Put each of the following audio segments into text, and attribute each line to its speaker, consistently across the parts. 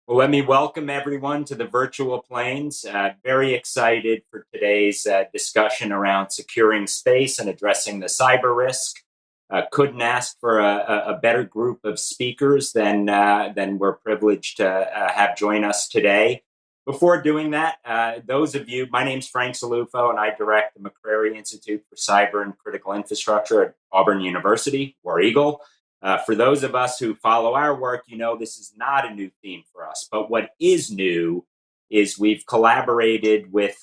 Speaker 1: Well, let me welcome everyone to the virtual planes. Very excited for today's discussion around securing space and addressing the cyber risk. Couldn't ask for a better group of speakers than we're privileged to have join us today. Before doing that, those of you, my name's Frank Salufo, and I direct the McCrary Institute for Cyber and Critical Infrastructure at Auburn University, War Eagle. For those of us who follow our work, you know this is not a new theme for us. But what is new is we've collaborated with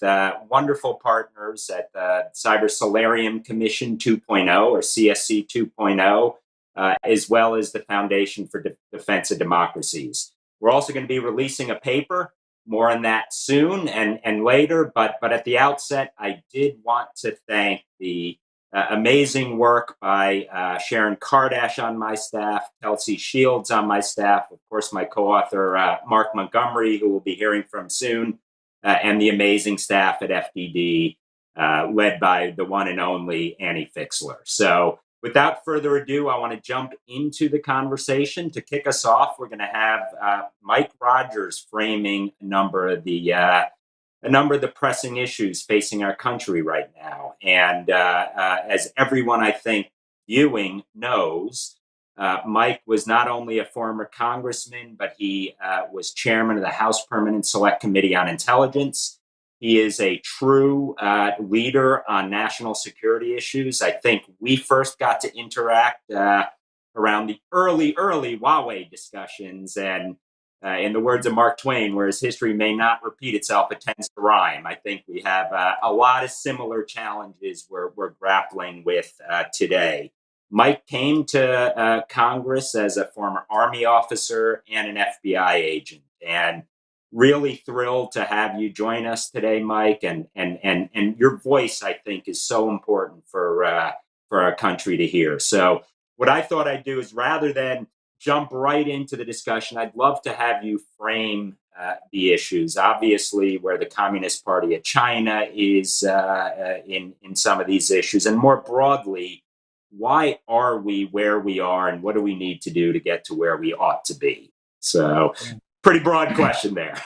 Speaker 1: wonderful partners at the Cyberspace Solarium Commission 2.0 or CSC 2.0, as well as the Foundation for Defense of Democracies. We're also going to be releasing a paper, more on that soon and later. But at the outset, I did want to thank the amazing work by Sharon Kardash on my staff, Kelsey Shields on my staff, of course, my co-author, Mark Montgomery, who we'll be hearing from soon, and the amazing staff at FDD, led by the one and only Annie Fixler. So without further ado, I want to jump into the conversation. To kick us off, we're going to have Mike Rogers framing a number of the pressing issues facing our country right now. And as everyone, I think, viewing knows, Mike was not only a former congressman, but he was chairman of the House Permanent Select Committee on Intelligence. He is a true leader on national security issues. I think we first got to interact around the early Huawei discussions, and in the words of Mark Twain, whereas history may not repeat itself, it tends to rhyme. I think we have a lot of similar challenges we're grappling with today. Mike came to Congress as a former Army officer and an FBI agent, and really thrilled to have you join us today, Mike. And your voice, I think, is so important for our country to hear. So what I thought I'd do is, rather than jump right into the discussion, I'd love to have you frame the issues. Obviously, where the Communist Party of China is in some of these issues, and more broadly, why are we where we are, and what do we need to do to get to where we ought to be? So, pretty broad question there.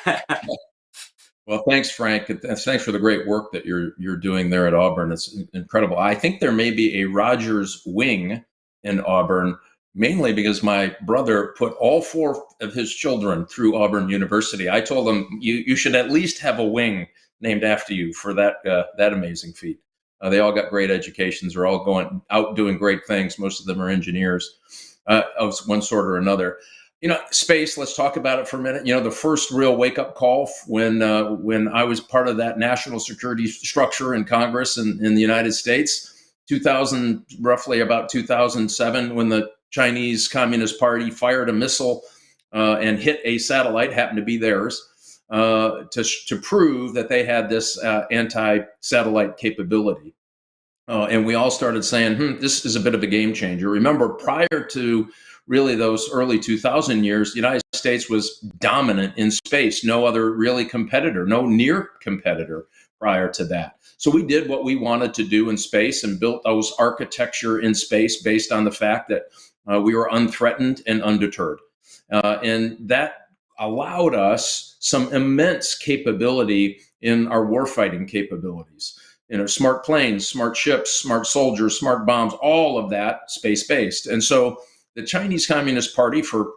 Speaker 2: Well, thanks, Frank. Thanks for the great work that you're doing there at Auburn. It's incredible. I think there may be a Rogers wing in Auburn, mainly because my brother put all four of his children through Auburn University. I told him, you should at least have a wing named after you for that amazing feat. They all got great educations. They're all going out doing great things. Most of them are engineers of one sort or another. Space, let's talk about it for a minute. The first real wake-up call when I was part of that national security structure in Congress in the United States, roughly about 2007, when the Chinese Communist Party fired a missile and hit a satellite, happened to be theirs, to prove that they had this anti-satellite capability. And we all started saying, this is a bit of a game changer. Remember, prior to really those early 2000 years, the United States was dominant in space. No other really competitor, no near competitor prior to that. So we did what we wanted to do in space and built those architecture in space based on the fact that we were unthreatened and undeterred. And that allowed us some immense capability in our warfighting capabilities. Smart planes, smart ships, smart soldiers, smart bombs, all of that space-based. And so the Chinese Communist Party for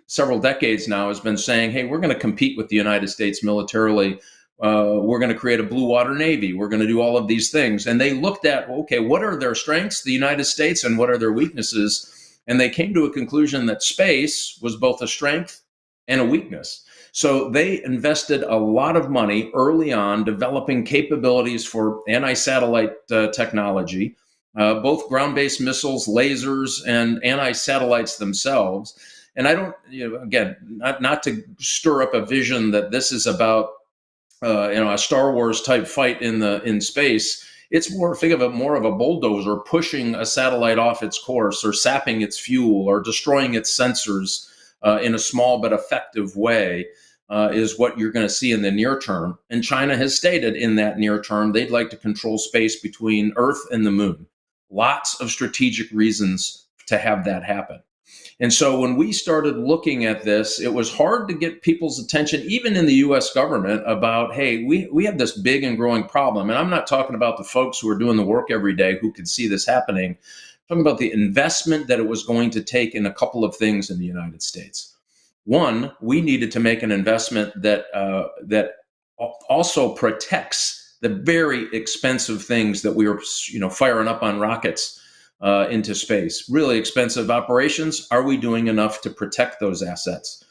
Speaker 2: several decades now has been saying, hey, we're going to compete with the United States militarily. We're going to create a blue water navy. We're going to do all of these things. And they looked at, okay, what are their strengths, the United States, and what are their weaknesses? And they came to a conclusion that space was both a strength and a weakness. So they invested a lot of money early on developing capabilities for anti-satellite technology, both ground-based missiles, lasers, and anti-satellites themselves. And I don't, again, not to stir up a vision that this is about, a Star Wars type fight in space. It's think of it more of a bulldozer pushing a satellite off its course, or sapping its fuel, or destroying its sensors in a small but effective way, is what you're going to see in the near term. And China has stated in that near term they'd like to control space between Earth and the moon. Lots of strategic reasons to have that happen. And so when we started looking at this, it was hard to get people's attention, even in the US government, about, hey, we have this big and growing problem. And I'm not talking about the folks who are doing the work every day who could see this happening. I'm talking about the investment that it was going to take in a couple of things in the United States. One, we needed to make an investment that also protects the very expensive things that we were, firing up on rockets into space. Really expensive operations. Are we doing enough to protect those assets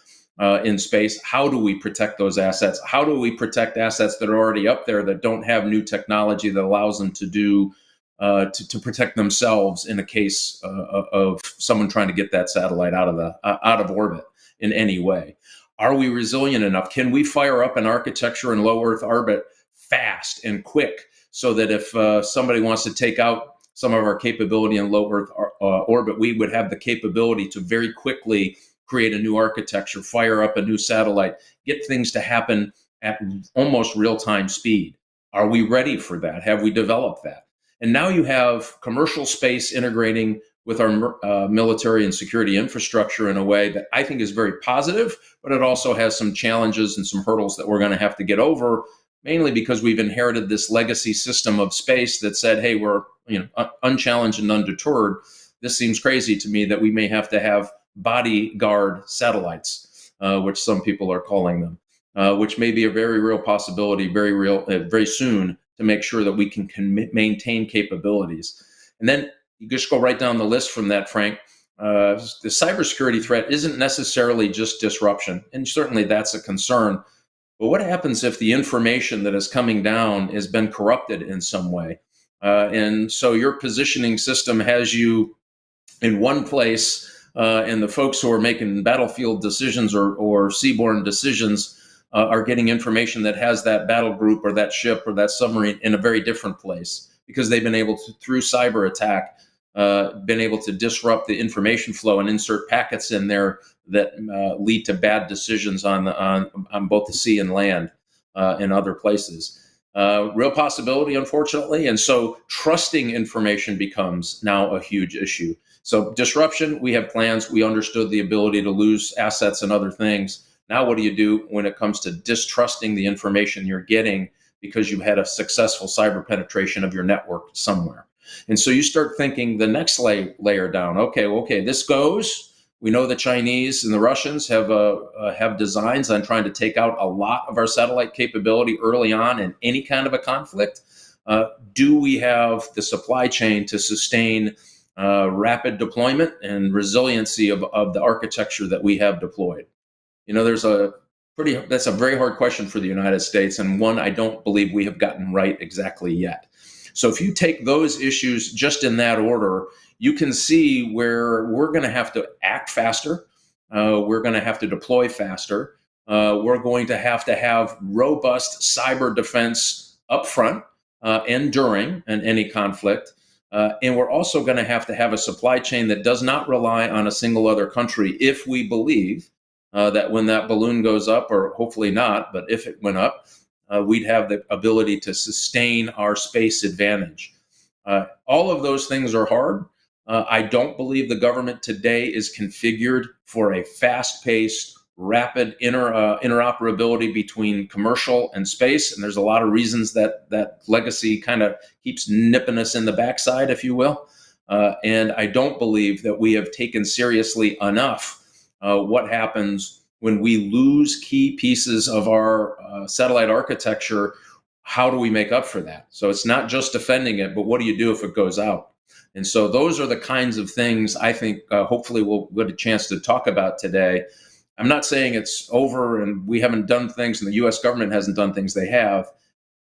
Speaker 2: in space? How do we protect those assets? How do we protect assets that are already up there that don't have new technology that allows them to do to protect themselves in a case of someone trying to get that satellite out of orbit in any way? Are we resilient enough? Can we fire up an architecture in low Earth orbit fast and quick so that if somebody wants to take out some of our capability in low Earth orbit, we would have the capability to very quickly create a new architecture, fire up a new satellite, get things to happen at almost real-time speed? Are we ready for that? Have we developed that? And now you have commercial space integrating with our military and security infrastructure in a way that I think is very positive, but it also has some challenges and some hurdles that we're going to have to get over, mainly because we've inherited this legacy system of space that said, hey, we're unchallenged and undeterred. This seems crazy to me that we may have to have bodyguard satellites, which some people are calling them, which may be a very real possibility, very soon, to make sure that we can maintain capabilities. And then you just go right down the list from that, Frank. The cybersecurity threat isn't necessarily just disruption, and certainly that's a concern. But what happens if the information that is coming down has been corrupted in some way? And so your positioning system has you in one place, and the folks who are making battlefield decisions or seaborne decisions are getting information that has that battle group or that ship or that submarine in a very different place, because they've been able to, through cyber attack, been able to disrupt the information flow and insert packets in there that lead to bad decisions on both the sea and land and other places. Real possibility, unfortunately. And so trusting information becomes now a huge issue. So disruption, we have plans. We understood the ability to lose assets and other things. Now, what do you do when it comes to distrusting the information you're getting because you had a successful cyber penetration of your network somewhere? And so you start thinking the next layer down. Okay, this goes. We know the Chinese and the Russians have designs on trying to take out a lot of our satellite capability early on in any kind of a conflict. Do we have the supply chain to sustain rapid deployment and resiliency of the architecture that we have deployed? That's a very hard question for the United States, and one I don't believe we have gotten right exactly yet. So if you take those issues just in that order, you can see where we're going to have to act faster. We're going to have to deploy faster. We're going to have robust cyber defense upfront and during any conflict. And we're also going to have a supply chain that does not rely on a single other country if we believe that when that balloon goes up, or hopefully not, but if it went up, we'd have the ability to sustain our space advantage. All of those things are hard. I don't believe the government today is configured for a fast-paced, rapid interoperability between commercial and space. And there's a lot of reasons that legacy kind of keeps nipping us in the backside, if you will. And I don't believe that we have taken seriously enough what happens when we lose key pieces of our satellite architecture. How do we make up for that? So it's not just defending it, but what do you do if it goes out? And so those are the kinds of things I think hopefully we'll get a chance to talk about today. I'm not saying it's over and we haven't done things and the US government hasn't done things. They have.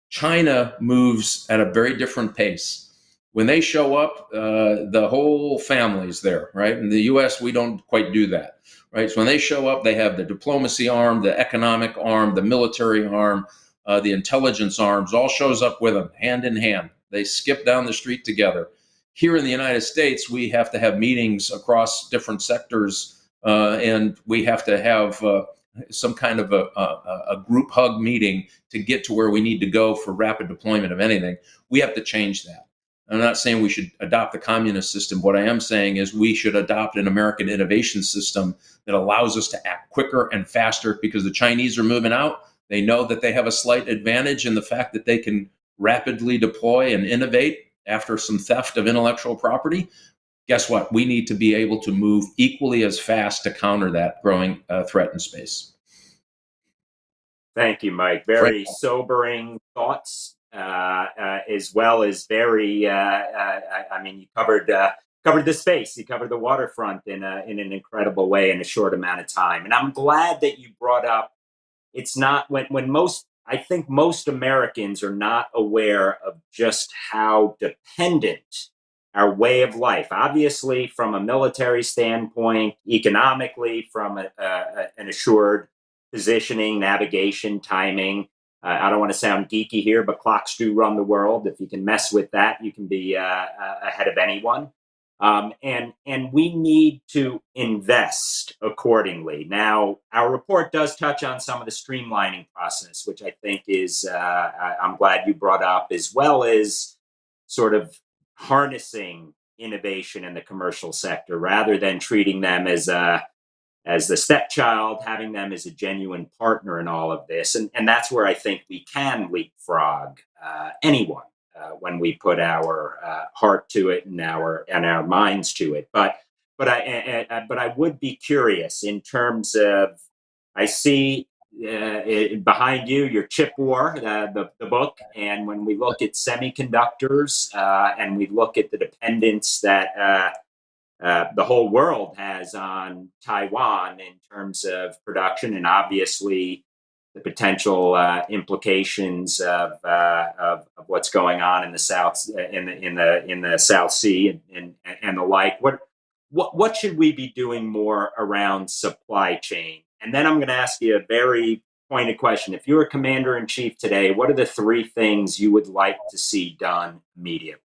Speaker 2: China moves at a very different pace. When they show up, the whole family's there, right? In the US, we don't quite do that, right? So when they show up, they have the diplomacy arm, the economic arm, the military arm, the intelligence arms, all shows up with them, hand in hand. They skip down the street together. Here in the United States, we have to have meetings across different sectors, and we have to have some kind of a group hug meeting to get to where we need to go for rapid deployment of anything. We have to change that. I'm not saying we should adopt the communist system. What I am saying is we should adopt an American innovation system that allows us to act quicker and faster, because the Chinese are moving out. They know that they have a slight advantage in the fact that they can rapidly deploy and innovate after some theft of intellectual property. Guess what? We need to be able to move equally as fast to counter that growing threat in space.
Speaker 1: Thank you, Mike. Very sobering thoughts, as well as very. I mean, you covered the space, you covered the waterfront in an incredible way in a short amount of time, and I'm glad that you brought up. It's not when most. I think most Americans are not aware of just how dependent our way of life, obviously from a military standpoint, economically from an assured positioning, navigation, timing. I don't want to sound geeky here, but clocks do run the world. If you can mess with that, you can be ahead of anyone. And we need to invest accordingly. Now, our report does touch on some of the streamlining process, which I think is, I'm glad you brought up, as well as sort of harnessing innovation in the commercial sector rather than treating them as the stepchild, having them as a genuine partner in all of this. And that's where I think we can leapfrog anyone when we put our heart to it and our minds to it. But I would be curious in terms of, I see behind you your chip war, the book, and when we look at semiconductors and we look at the dependence that the whole world has on Taiwan in terms of production, and obviously the potential implications of what's going on in the South, in the South Sea, and the like. What should we be doing more around supply chain? And then I'm going to ask you a very pointed question. If you're a commander in chief today, what are the 3 things you would like to see done immediately?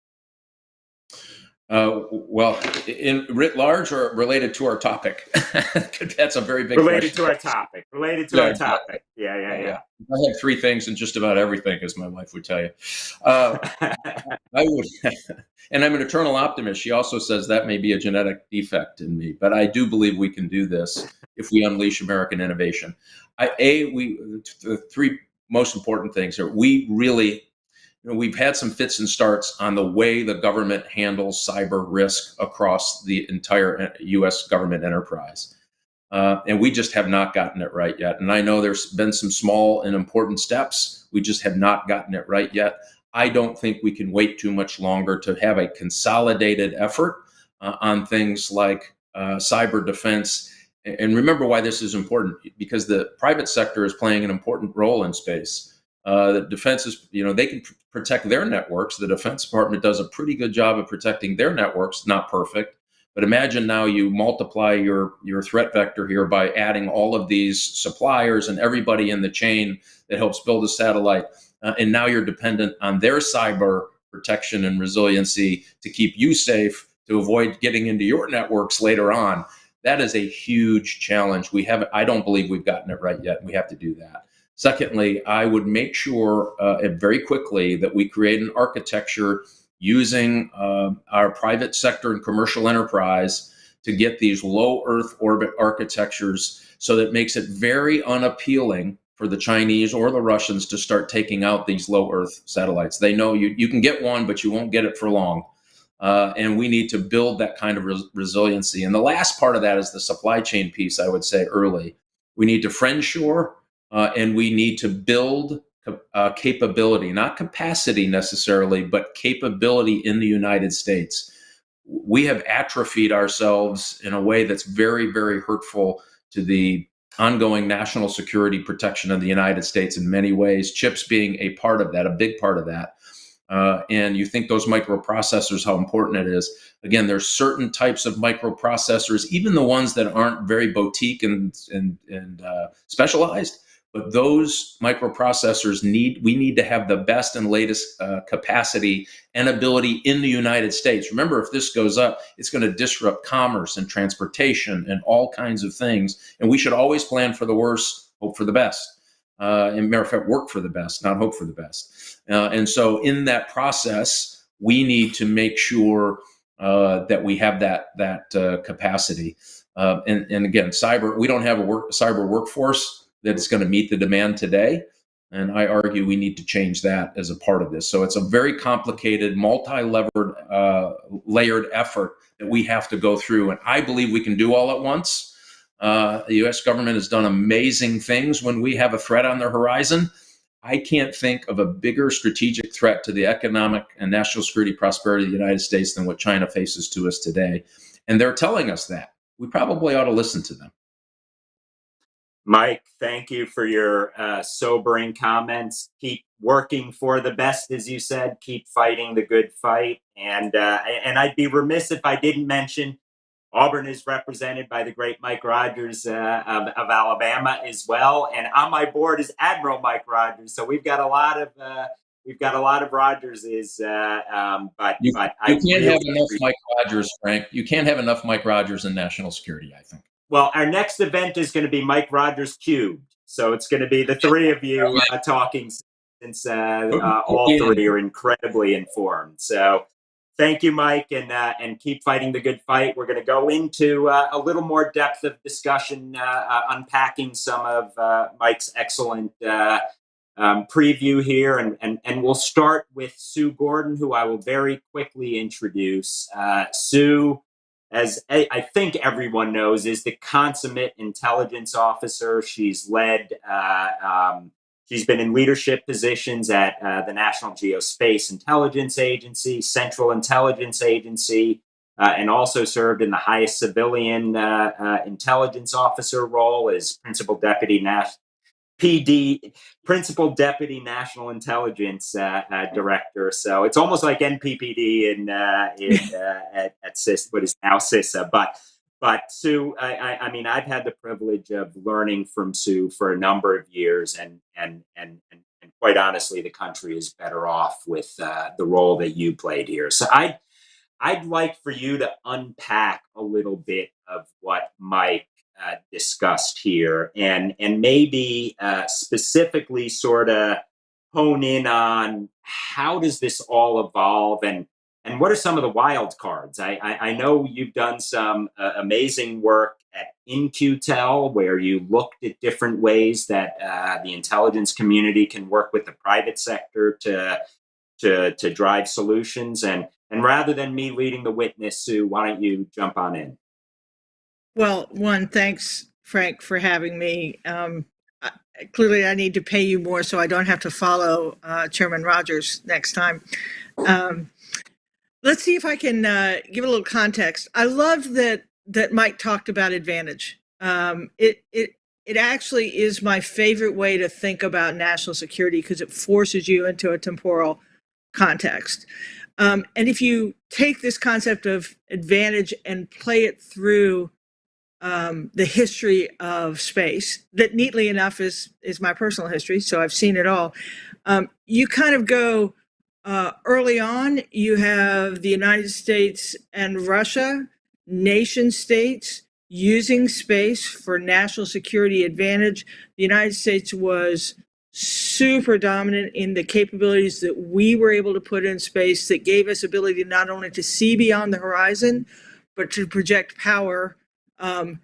Speaker 2: Well, in writ large or related to our topic? That's a very big
Speaker 1: related
Speaker 2: question.
Speaker 1: To our topic. Related to our topic. Yeah.
Speaker 2: I have 3 things and just about everything, as my wife would tell you. I would, and I'm an eternal optimist. She also says that may be a genetic defect in me, but I do believe we can do this if we unleash American innovation. The 3 most important things are we really. We've had some fits and starts on the way the government handles cyber risk across the entire U.S. government enterprise. And we just have not gotten it right yet. And I know there's been some small and important steps. We just have not gotten it right yet. I don't think we can wait too much longer to have a consolidated effort on things like cyber defense. And remember why this is important, because the private sector is playing an important role in space. The defense is, they can protect their networks. The Defense Department does a pretty good job of protecting their networks, not perfect. But imagine now you multiply your threat vector here by adding all of these suppliers and everybody in the chain that helps build a satellite. And now you're dependent on their cyber protection and resiliency to keep you safe, to avoid getting into your networks later on. That is a huge challenge. I don't believe we've gotten it right yet. We have to do that. Secondly, I would make sure very quickly that we create an architecture using our private sector and commercial enterprise to get these low Earth orbit architectures, so that it makes it very unappealing for the Chinese or the Russians to start taking out these low Earth satellites. They know you can get one, but you won't get it for long. And we need to build that kind of resiliency. And the last part of that is the supply chain piece, I would say early. We need to friendshore. And we need to build capability, not capacity necessarily, but capability in the United States. We have atrophied ourselves in a way that's very, very hurtful to the ongoing national security protection of the United States in many ways, chips being a part of that, a big part of that. And you think those microprocessors, how important it is. Again, there's certain types of microprocessors, even the ones that aren't very boutique and specialized. But those microprocessors we need to have the best and latest capacity and ability in the United States. Remember, if this goes up, it's going to disrupt commerce and transportation and all kinds of things. And we should always plan for the worst, hope for the best. And matter of fact, work for the best, not hope for the best. And so in that process, we need to make sure that we have that capacity. And again, we don't have a cyber workforce that is going to meet the demand today. And I argue we need to change that as a part of this. So it's a very complicated, layered effort that we have to go through. And I believe we can do all at once. The U.S. government has done amazing things when we have a threat on the horizon. I can't think of a bigger strategic threat to the economic and national security prosperity of the United States than what China faces to us today. And they're telling us that. We probably ought to listen to them.
Speaker 1: Mike, thank you for your sobering comments. Keep working for the best, as you said. Keep fighting the good fight. And I'd be remiss if I didn't mention Auburn is represented by the great Mike Rogers of Alabama as well, and on my board is Admiral Mike Rogers. So we've got a lot of Rogerses. But
Speaker 2: you
Speaker 1: I
Speaker 2: can't
Speaker 1: really
Speaker 2: have enough Mike Rogers, Frank. You can't have enough Mike Rogers in national security, I think.
Speaker 1: Well, our next event is going to be Mike Rogers cubed. So it's going to be the three of you talking, since all three are incredibly informed. So thank you, Mike, and keep fighting the good fight. We're going to go into a little more depth of discussion, unpacking some of Mike's excellent preview here. And we'll start with Sue Gordon, who I will very quickly introduce. Sue, as I think everyone knows, is the consummate intelligence officer. She's led, she's been in leadership positions at the National Geospace Intelligence Agency, Central Intelligence Agency, and also served in the highest civilian intelligence officer role as Principal Deputy Principal Deputy National Intelligence Director. So it's almost like NPPD at CIS, what is now CISA. But Sue, I mean, I've had the privilege of learning from Sue for a number of years, and quite honestly, the country is better off with the role that you played here. So I'd like for you to unpack a little bit of what Mike discussed here, and maybe specifically sort of hone in on how does this all evolve, and what are some of the wild cards? I know you've done some amazing work at InQtel, where you looked at different ways that the intelligence community can work with the private sector to drive solutions. And rather than me leading the witness, Sue, why don't you jump on in?
Speaker 3: Well, one, thanks, Frank, for having me. Clearly, I need to pay you more so I don't have to follow Chairman Rogers next time. Let's see if I can give a little context. I love that Mike talked about advantage. It actually is my favorite way to think about national security, because it forces you into a temporal context. And if you take this concept of advantage and play it through the history of space, that neatly enough is my personal history, so I've seen it all. You kind of go early on, you have the United States and Russia, nation states, using space for national security advantage. The United States was super dominant in the capabilities that we were able to put in space that gave us ability not only to see beyond the horizon, but to project power for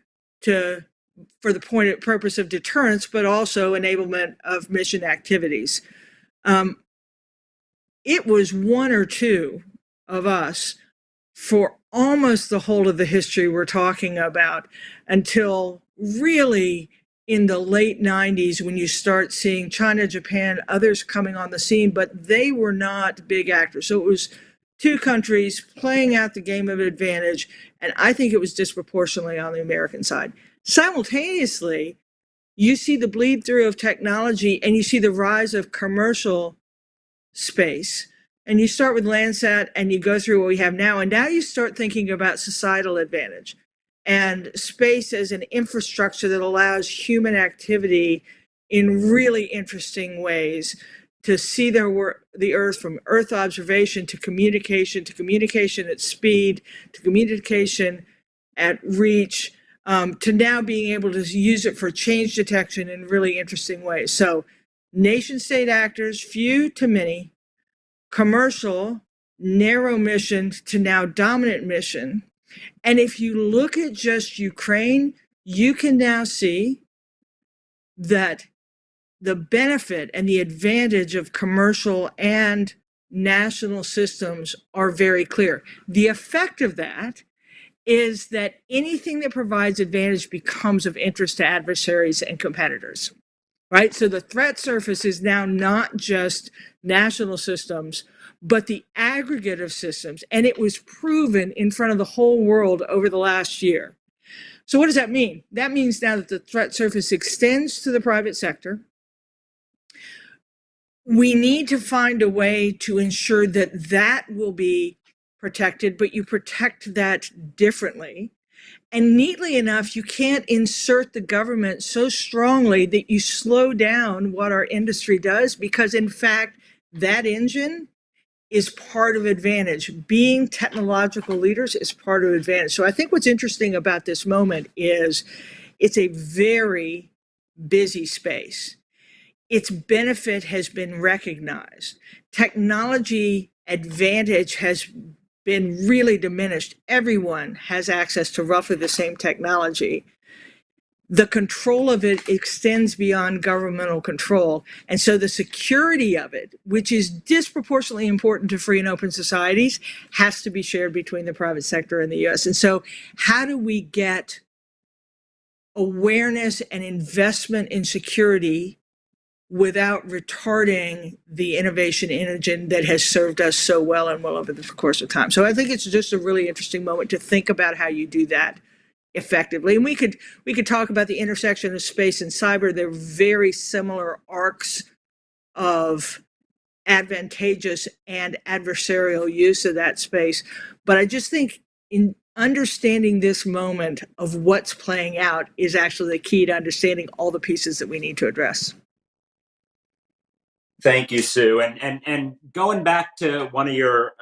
Speaker 3: the purpose of deterrence, but also enablement of mission activities. It was one or two of us for almost the whole of the history we're talking about, until really in the late 90s, when you start seeing China, Japan, others coming on the scene, but they were not big actors. So it was two countries playing out the game of advantage, and I think it was disproportionately on the American side. Simultaneously, you see the bleed through of technology, and you see the rise of commercial space. And you start with Landsat, and you go through what we have now, and now you start thinking about societal advantage and space as an infrastructure that allows human activity in really interesting ways to see the Earth from Earth observation to communication at speed, to communication at reach, to now being able to use it for change detection in really interesting ways. So nation state actors, few to many, commercial, narrow mission to now dominant mission. And if you look at just Ukraine, you can now see that the benefit and the advantage of commercial and national systems are very clear. The effect of that is that anything that provides advantage becomes of interest to adversaries and competitors, right? So the threat surface is now not just national systems, but the aggregate of systems. And it was proven in front of the whole world over the last year. So what does that mean? That means now that the threat surface extends to the private sector. We need to find a way to ensure that that will be protected, but you protect that differently. And neatly enough, you can't insert the government so strongly that you slow down what our industry does, because in fact, that engine is part of advantage. Being technological leaders is part of advantage. So I think what's interesting about this moment is it's a very busy space. Its benefit has been recognized. Technology advantage has been really diminished. Everyone has access to roughly the same technology. The control of it extends beyond governmental control. And so the security of it, which is disproportionately important to free and open societies, has to be shared between the private sector and the US. And so how do we get awareness and investment in security without retarding the innovation engine that has served us so well and well over the course of time? So I think it's just a really interesting moment to think about how you do that effectively. And we could talk about the intersection of space and cyber. They're very similar arcs of advantageous and adversarial use of that space. But I just think in understanding this moment of what's playing out is actually the key to understanding all the pieces that we need to address.
Speaker 1: Thank you, Sue. And going back to one of your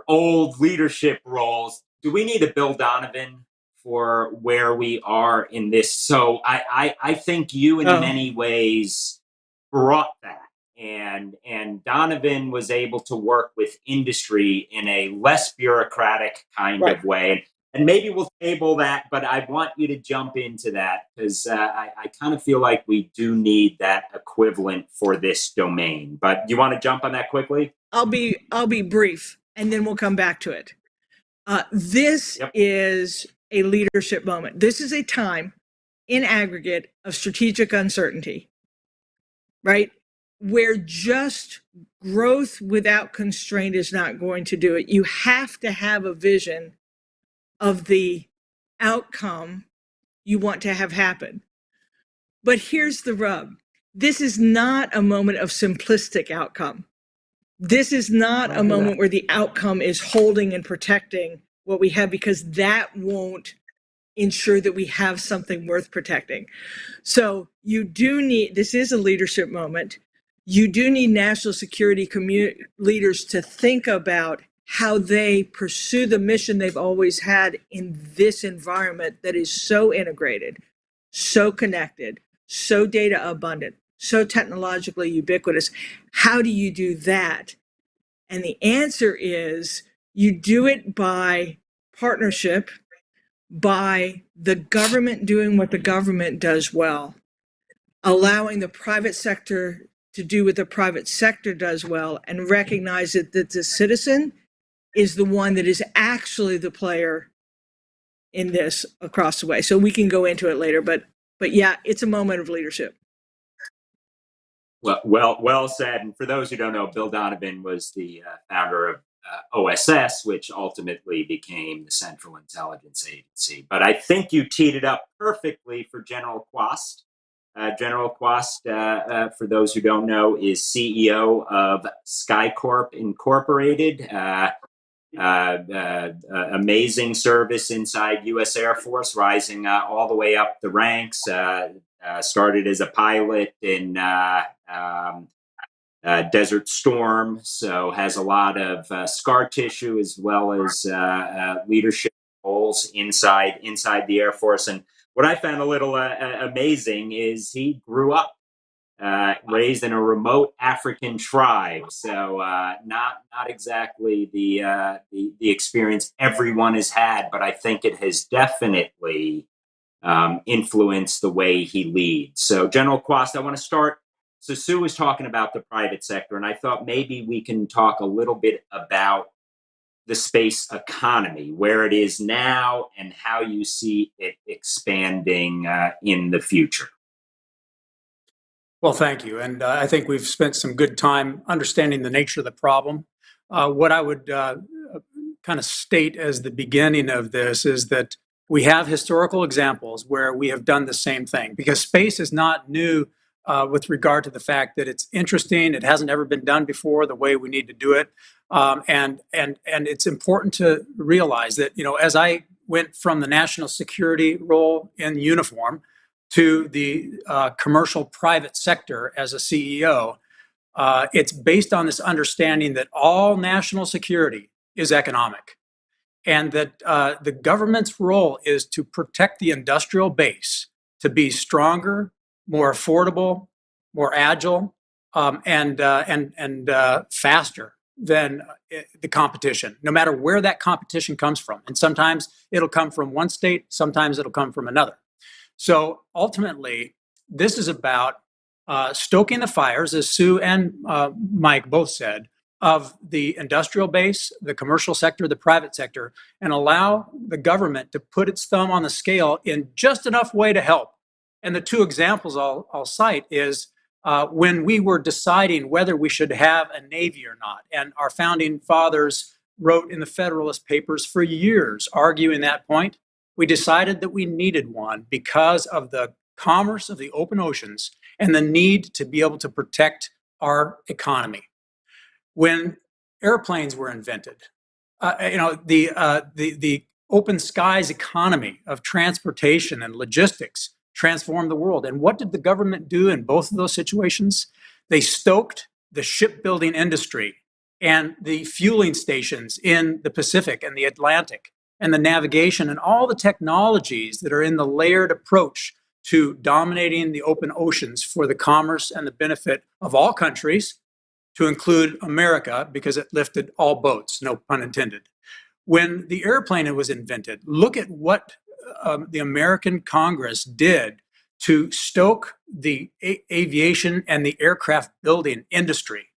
Speaker 1: old leadership roles, do we need a Bill Donovan for where we are in this? So I think you in many ways brought that, and Donovan was able to work with industry in a less bureaucratic kind of way. And maybe we'll table that, but I want you to jump into that because I kind of feel like we do need that equivalent for this domain. But do you want to jump on that quickly?
Speaker 3: I'll be brief, and then we'll come back to it. This is a leadership moment. This is a time in aggregate of strategic uncertainty, right? Where just growth without constraint is not going to do it. You have to have a vision of the outcome you want to have happen. But here's the rub. This is not a moment of simplistic outcome. This is not a moment where the outcome is holding and protecting what we have, because that won't ensure that we have something worth protecting. So you do need, this is a leadership moment. You do need national security leaders to think about how they pursue the mission they've always had in this environment that is so integrated, so connected, so data abundant, so technologically ubiquitous. How do you do that? And the answer is you do it by partnership, by the government doing what the government does well, allowing the private sector to do what the private sector does well, and recognize that the citizen is the one that is actually the player in this across the way. So we can go into it later, but yeah, it's a moment of leadership.
Speaker 1: Well said. And for those who don't know, Bill Donovan was the founder of OSS, which ultimately became the Central Intelligence Agency. But I think you teed it up perfectly for General Quast. General Quast, for those who don't know, is CEO of SkyCorp Incorporated. Amazing service inside U.S. Air Force, rising all the way up the ranks. Started as a pilot in Desert Storm, so has a lot of scar tissue as well as leadership roles inside the Air Force. And what I found a little amazing is he grew up raised in a remote African tribe, so not exactly the experience everyone has had, but I think it has definitely influenced the way he leads. So, General Quast, I want to start. So, Sue was talking about the private sector, and I thought maybe we can talk a little bit about the space economy, where it is now, and how you see it expanding in the future.
Speaker 4: Well, thank you. And I think we've spent some good time understanding the nature of the problem. What I would kind of state as the beginning of this is that we have historical examples where we have done the same thing, because space is not new with regard to the fact that it's interesting. It hasn't ever been done before the way we need to do it. And it's important to realize that, as I went from the national security role in uniform to the commercial private sector as a CEO, it's based on this understanding that all national security is economic, and that the government's role is to protect the industrial base to be stronger, more affordable, more agile, and faster than the competition, no matter where that competition comes from. And sometimes it'll come from one state, sometimes it'll come from another. So ultimately, this is about stoking the fires, as Sue and Mike both said, of the industrial base, the commercial sector, the private sector, and allow the government to put its thumb on the scale in just enough way to help. And the two examples I'll cite is when we were deciding whether we should have a Navy or not. And our founding fathers wrote in the Federalist Papers for years arguing that point. We decided that we needed one because of the commerce of the open oceans and the need to be able to protect our economy. When airplanes were invented, the open skies economy of transportation and logistics transformed the world. And what did the government do in both of those situations? They stoked the shipbuilding industry and the fueling stations in the Pacific and the Atlantic, and the navigation and all the technologies that are in the layered approach to dominating the open oceans for the commerce and the benefit of all countries, to include America, because it lifted all boats, no pun intended. When the airplane was invented, look at what the American Congress did to stoke the aviation and the aircraft building industry.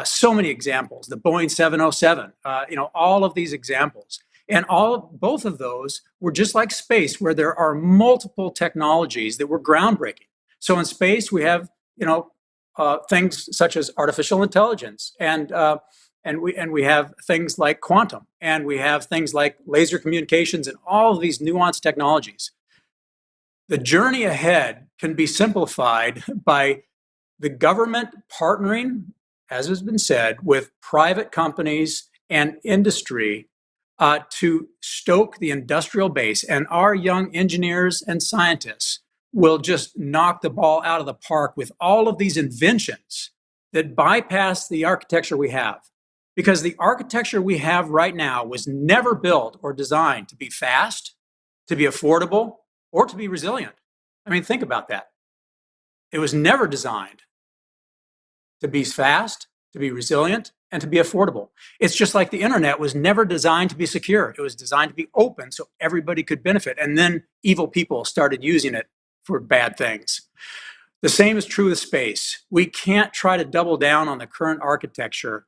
Speaker 4: So many examples, the Boeing 707, all of these examples. And both of those were just like space, where there are multiple technologies that were groundbreaking. So in space, we have, things such as artificial intelligence, and we have things like quantum, and we have things like laser communications, and all of these nuanced technologies. The journey ahead can be simplified by the government partnering, as has been said, with private companies and industry to stoke the industrial base. And our young engineers and scientists will just knock the ball out of the park with all of these inventions that bypass the architecture we have. Because the architecture we have right now was never built or designed to be fast, to be affordable, or to be resilient. I mean, think about that. It was never designed to be fast, to be resilient, and to be affordable. It's just like the internet was never designed to be secure. It was designed to be open so everybody could benefit. And then evil people started using it for bad things. The same is true with space. We can't try to double down on the current architecture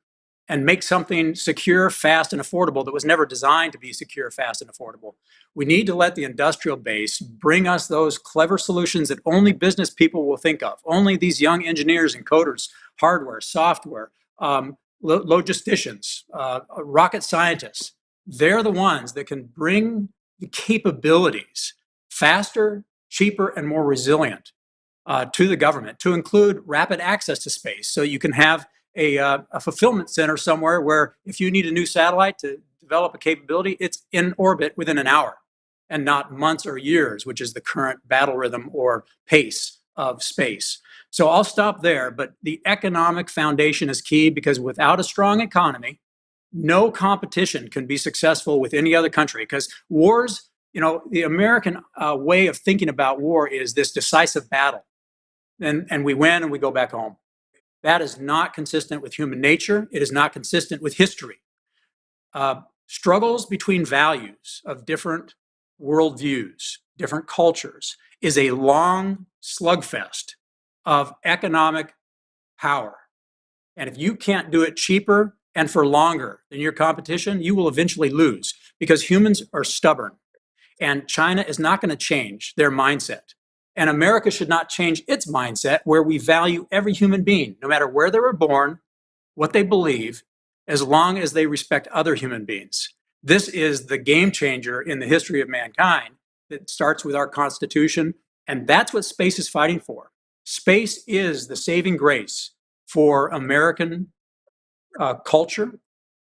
Speaker 4: and make something secure, fast, and affordable that was never designed to be secure, fast, and affordable. We need to let the industrial base bring us those clever solutions that only business people will think of. Only these young engineers and coders, hardware, software, logisticians, rocket scientists, they're the ones that can bring the capabilities faster, cheaper, and more resilient to the government, to include rapid access to space. So you can have a fulfillment center somewhere where if you need a new satellite to develop a capability, it's in orbit within an hour and not months or years, which is the current battle rhythm or pace of space. So I'll stop there, but the economic foundation is key, because without a strong economy, no competition can be successful with any other country. Because wars, the American way of thinking about war is this decisive battle. and we win and we go back home. That is not consistent with human nature. It is not consistent with history. Struggles between values of different worldviews, different cultures, is a long slugfest of economic power. And if you can't do it cheaper and for longer than your competition, you will eventually lose, because humans are stubborn. And China is not going to change their mindset. And America should not change its mindset, where we value every human being, no matter where they were born, what they believe, as long as they respect other human beings. This is the game changer in the history of mankind that starts with our Constitution. And that's what space is fighting for. Space is the saving grace for American culture.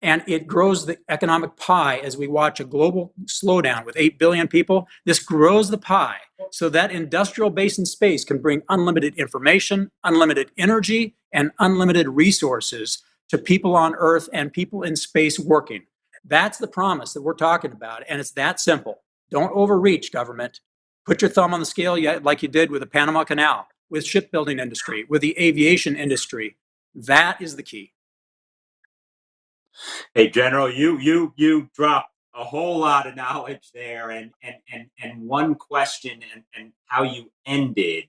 Speaker 4: And it grows the economic pie as we watch a global slowdown with 8 billion people. This grows the pie so that industrial base in space can bring unlimited information, unlimited energy, and unlimited resources to people on Earth and people in space working. That's the promise that we're talking about. And it's that simple. Don't overreach, government. Put your thumb on the scale like you did with the Panama Canal, with shipbuilding industry, with the aviation industry. That is the key.
Speaker 1: Hey, General, you dropped a whole lot of knowledge there, and one question and how you ended.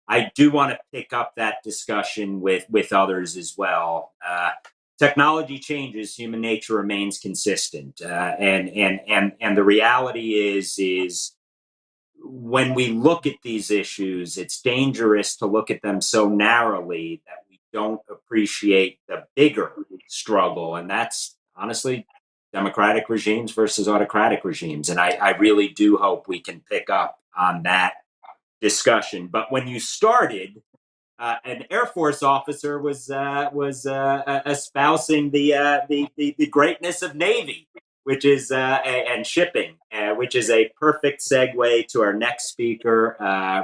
Speaker 1: I do want to pick up that discussion with others as well. Technology changes, human nature remains consistent, and the reality is when we look at these issues, it's dangerous to look at them so narrowly that we don't appreciate the bigger struggle. And that's honestly democratic regimes versus autocratic regimes. And I really do hope we can pick up on that discussion. But when you started, an Air Force officer was espousing the greatness of Navy, which is and shipping, which is a perfect segue to our next speaker,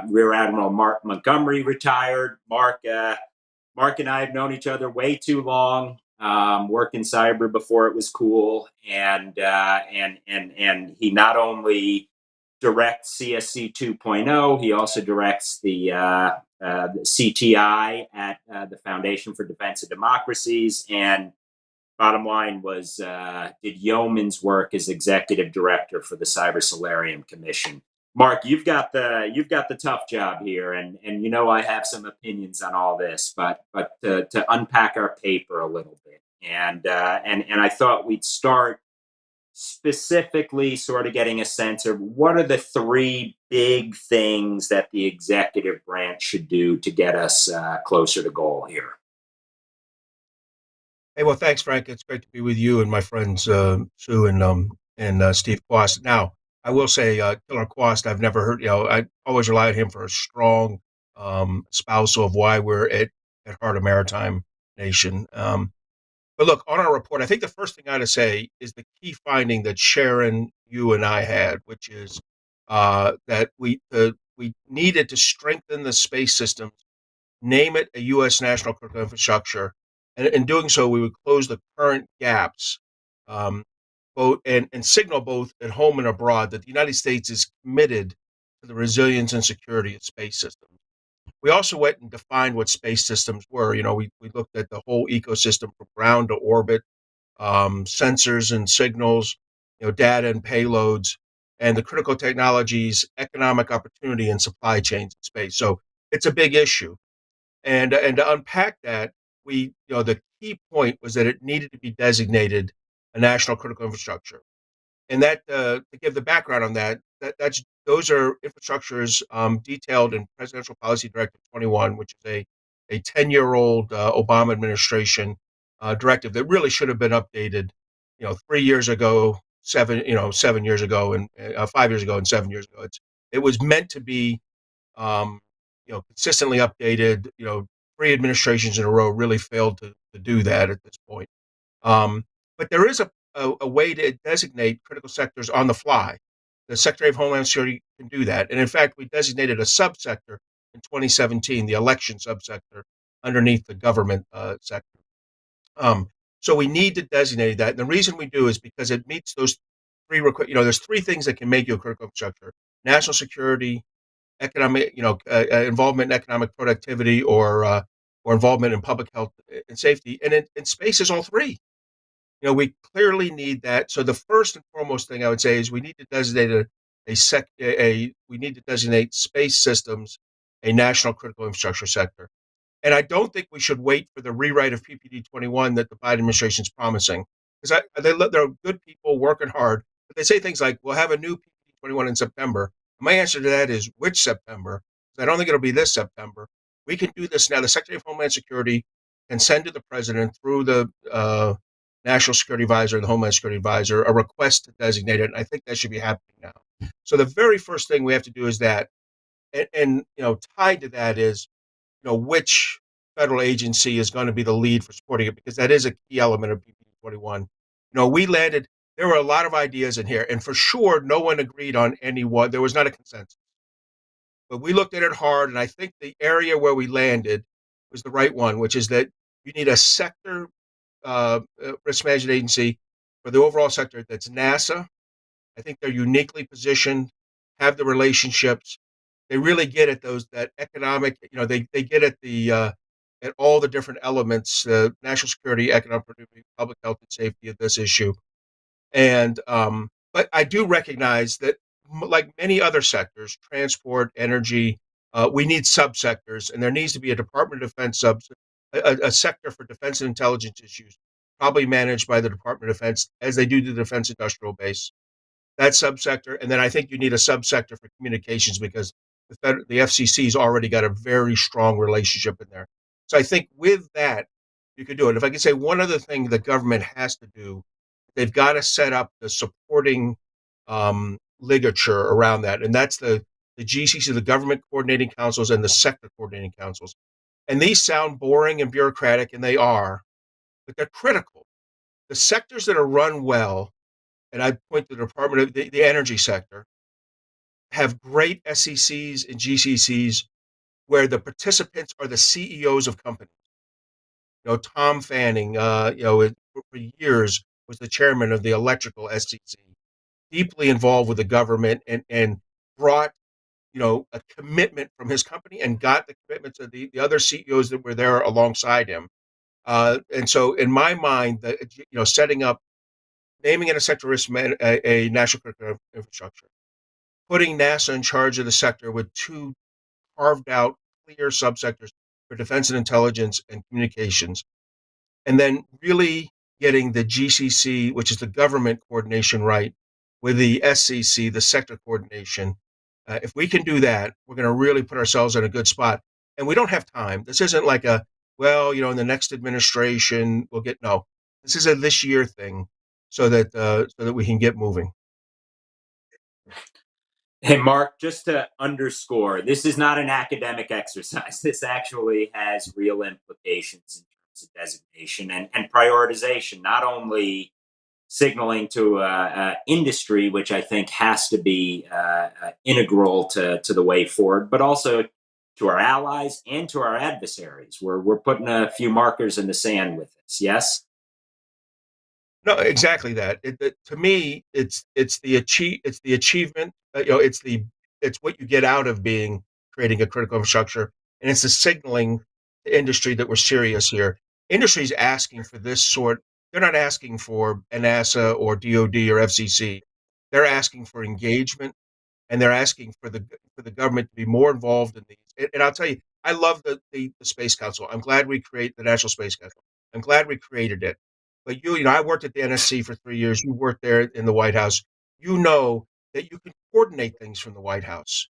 Speaker 1: Rear Admiral Mark Montgomery, retired. Mark and I have known each other way too long. Worked in cyber before it was cool, and he not only directs CSC 2.0, he also directs the CTI at the Foundation for Defense of Democracies, and bottom line was did yeoman's work as executive director for the Cyberspace Solarium Commission. Mark, you've got the tough job here, and you know I have some opinions on all this, but to unpack our paper a little bit, and I thought we'd start specifically sort of getting a sense of what are the three big things that the executive branch should do to get us closer to goal here.
Speaker 5: Hey, well, thanks, Frank. It's great to be with you and my friends Sue and Steve Quast. Now, I will say, Killer Quast, I've never heard. I always rely on him for a strong espousal of why we're at heart a maritime nation. But look, on our report, I think the first thing I ought to say is the key finding that Sharon, you, and I had, which is that we needed to strengthen the space systems, name it a U.S. national critical infrastructure, and in doing so, we would close the current gaps, both and signal both at home and abroad that the United States is committed to the resilience and security of space systems. We also went and defined what space systems were. We looked at the whole ecosystem from ground to orbit, sensors and signals, data and payloads, and the critical technologies, economic opportunity, and supply chains in space. So it's a big issue. And to unpack that, the key point was that it needed to be designated a national critical infrastructure. And that, to give the background on those are infrastructures detailed in Presidential Policy Directive 21, which is a 10-year-old Obama administration directive that really should have been updated, 3 years ago, 7 years ago, and 5 years ago, and 7 years ago. It was meant to be, consistently updated. 3 administrations in a row really failed to do that at this point. But there is a way to designate critical sectors on the fly. The Secretary of Homeland Security can do that. And in fact, we designated a subsector in 2017, the election subsector, underneath the government sector. So we need to designate that. And the reason we do is because it meets those three there's 3 things that can make you a critical infrastructure: national security, economic, involvement in economic productivity or involvement in public health and safety. And in space is all three. We clearly need that. So the first and foremost thing I would say is we need to designate we need to designate space systems a national critical infrastructure sector. And I don't think we should wait for the rewrite of PPD 21 that the Biden administration is promising, because they're good people working hard, but they say things like, "We'll have a new PPD 21 in September." My answer to that is, which September? Because I don't think it'll be this September. We can do this now. The Secretary of Homeland Security can send to the president through the National Security Advisor and the Homeland Security Advisor a request to designate it. And I think that should be happening now. So the very first thing we have to do is that, and tied to that is, which federal agency is going to be the lead for supporting it, because that is a key element of PPD 21. There were a lot of ideas in here, and for sure, no one agreed on any one. There was not a consensus. But we looked at it hard, and I think the area where we landed was the right one, which is that you need a sector risk management agency for the overall sector that's NASA. I think they're uniquely positioned, have the relationships. They really get at that economic, they get at at all the different elements, national security, economic productivity, public health and safety of this issue. And, but I do recognize that, like many other sectors, transport, energy, we need subsectors, and there needs to be a Department of Defense a sector for defense and intelligence issues, probably managed by the Department of Defense, as they do the Defense Industrial Base. That subsector, and then I think you need a subsector for communications, because the FCC's already got a very strong relationship in there. So I think with that, you could do it. If I could say one other thing the government has to do, they've got to set up the supporting ligature around that, and that's the GCC, the Government Coordinating Councils, and the Sector Coordinating Councils. And these sound boring and bureaucratic, and they are, but they're critical. The sectors that are run well, and I point to the Department of the energy sector, have great SECs and GCCs where the participants are the CEOs of companies. Tom Fanning, for years was the chairman of the electrical SEC, deeply involved with the government, and brought, a commitment from his company and got the commitments of the other CEOs that were there alongside him. And so in my mind, setting up, naming it a sector risk a national critical infrastructure, putting NASA in charge of the sector with two carved out clear subsectors for defense and intelligence and communications, and then really getting the GCC, which is the government coordination, right, with the SCC, the sector coordination. If we can do that, we're going to really put ourselves in a good spot. And we don't have time. This isn't like in the next administration we'll get. No, this is a this year thing, so that we can get moving.
Speaker 1: Hey, Mark, just to underscore, this is not an academic exercise. This actually has real implications in terms of designation and prioritization, not only signaling to industry, which I think has to be integral to the way forward, but also to our allies and to our adversaries. We're putting a few markers in the sand with this. Yes.
Speaker 5: No, exactly that. To me, it's the achievement. It's what you get out of creating a critical infrastructure, and it's the signaling to industry that we're serious here. Industry's asking for this sort. They're not asking for NASA or DoD or FCC. They're asking for engagement, and they're asking for the government to be more involved in these. And I'll tell you, I love the Space Council. I'm glad we create the National Space Council. I'm glad we created it. But I worked at the NSC for 3 years. You worked there in the White House. You know that you can coordinate things from the White House.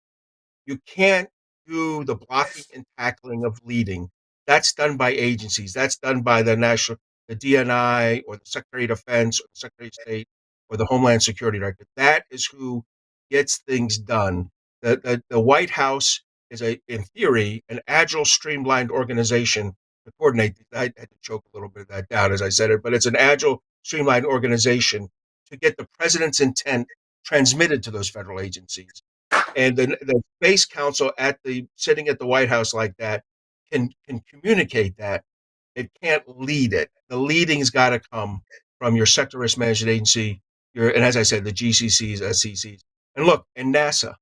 Speaker 5: You can't do the blocking and tackling of leading. That's done by agencies. That's done by the DNI or the Secretary of Defense or the Secretary of State or the Homeland Security Director. That is who gets things done. The White House is, in theory, an agile, streamlined organization to coordinate. I had to choke a little bit of that down as I said it, but it's an agile, streamlined organization to get the president's intent transmitted to those federal agencies. And the Space Council sitting at the White House like that can communicate that. It can't lead it. The leading's got to come from your sector risk management agency, and as I said, the GCCs, SCCs. And look, and NASA,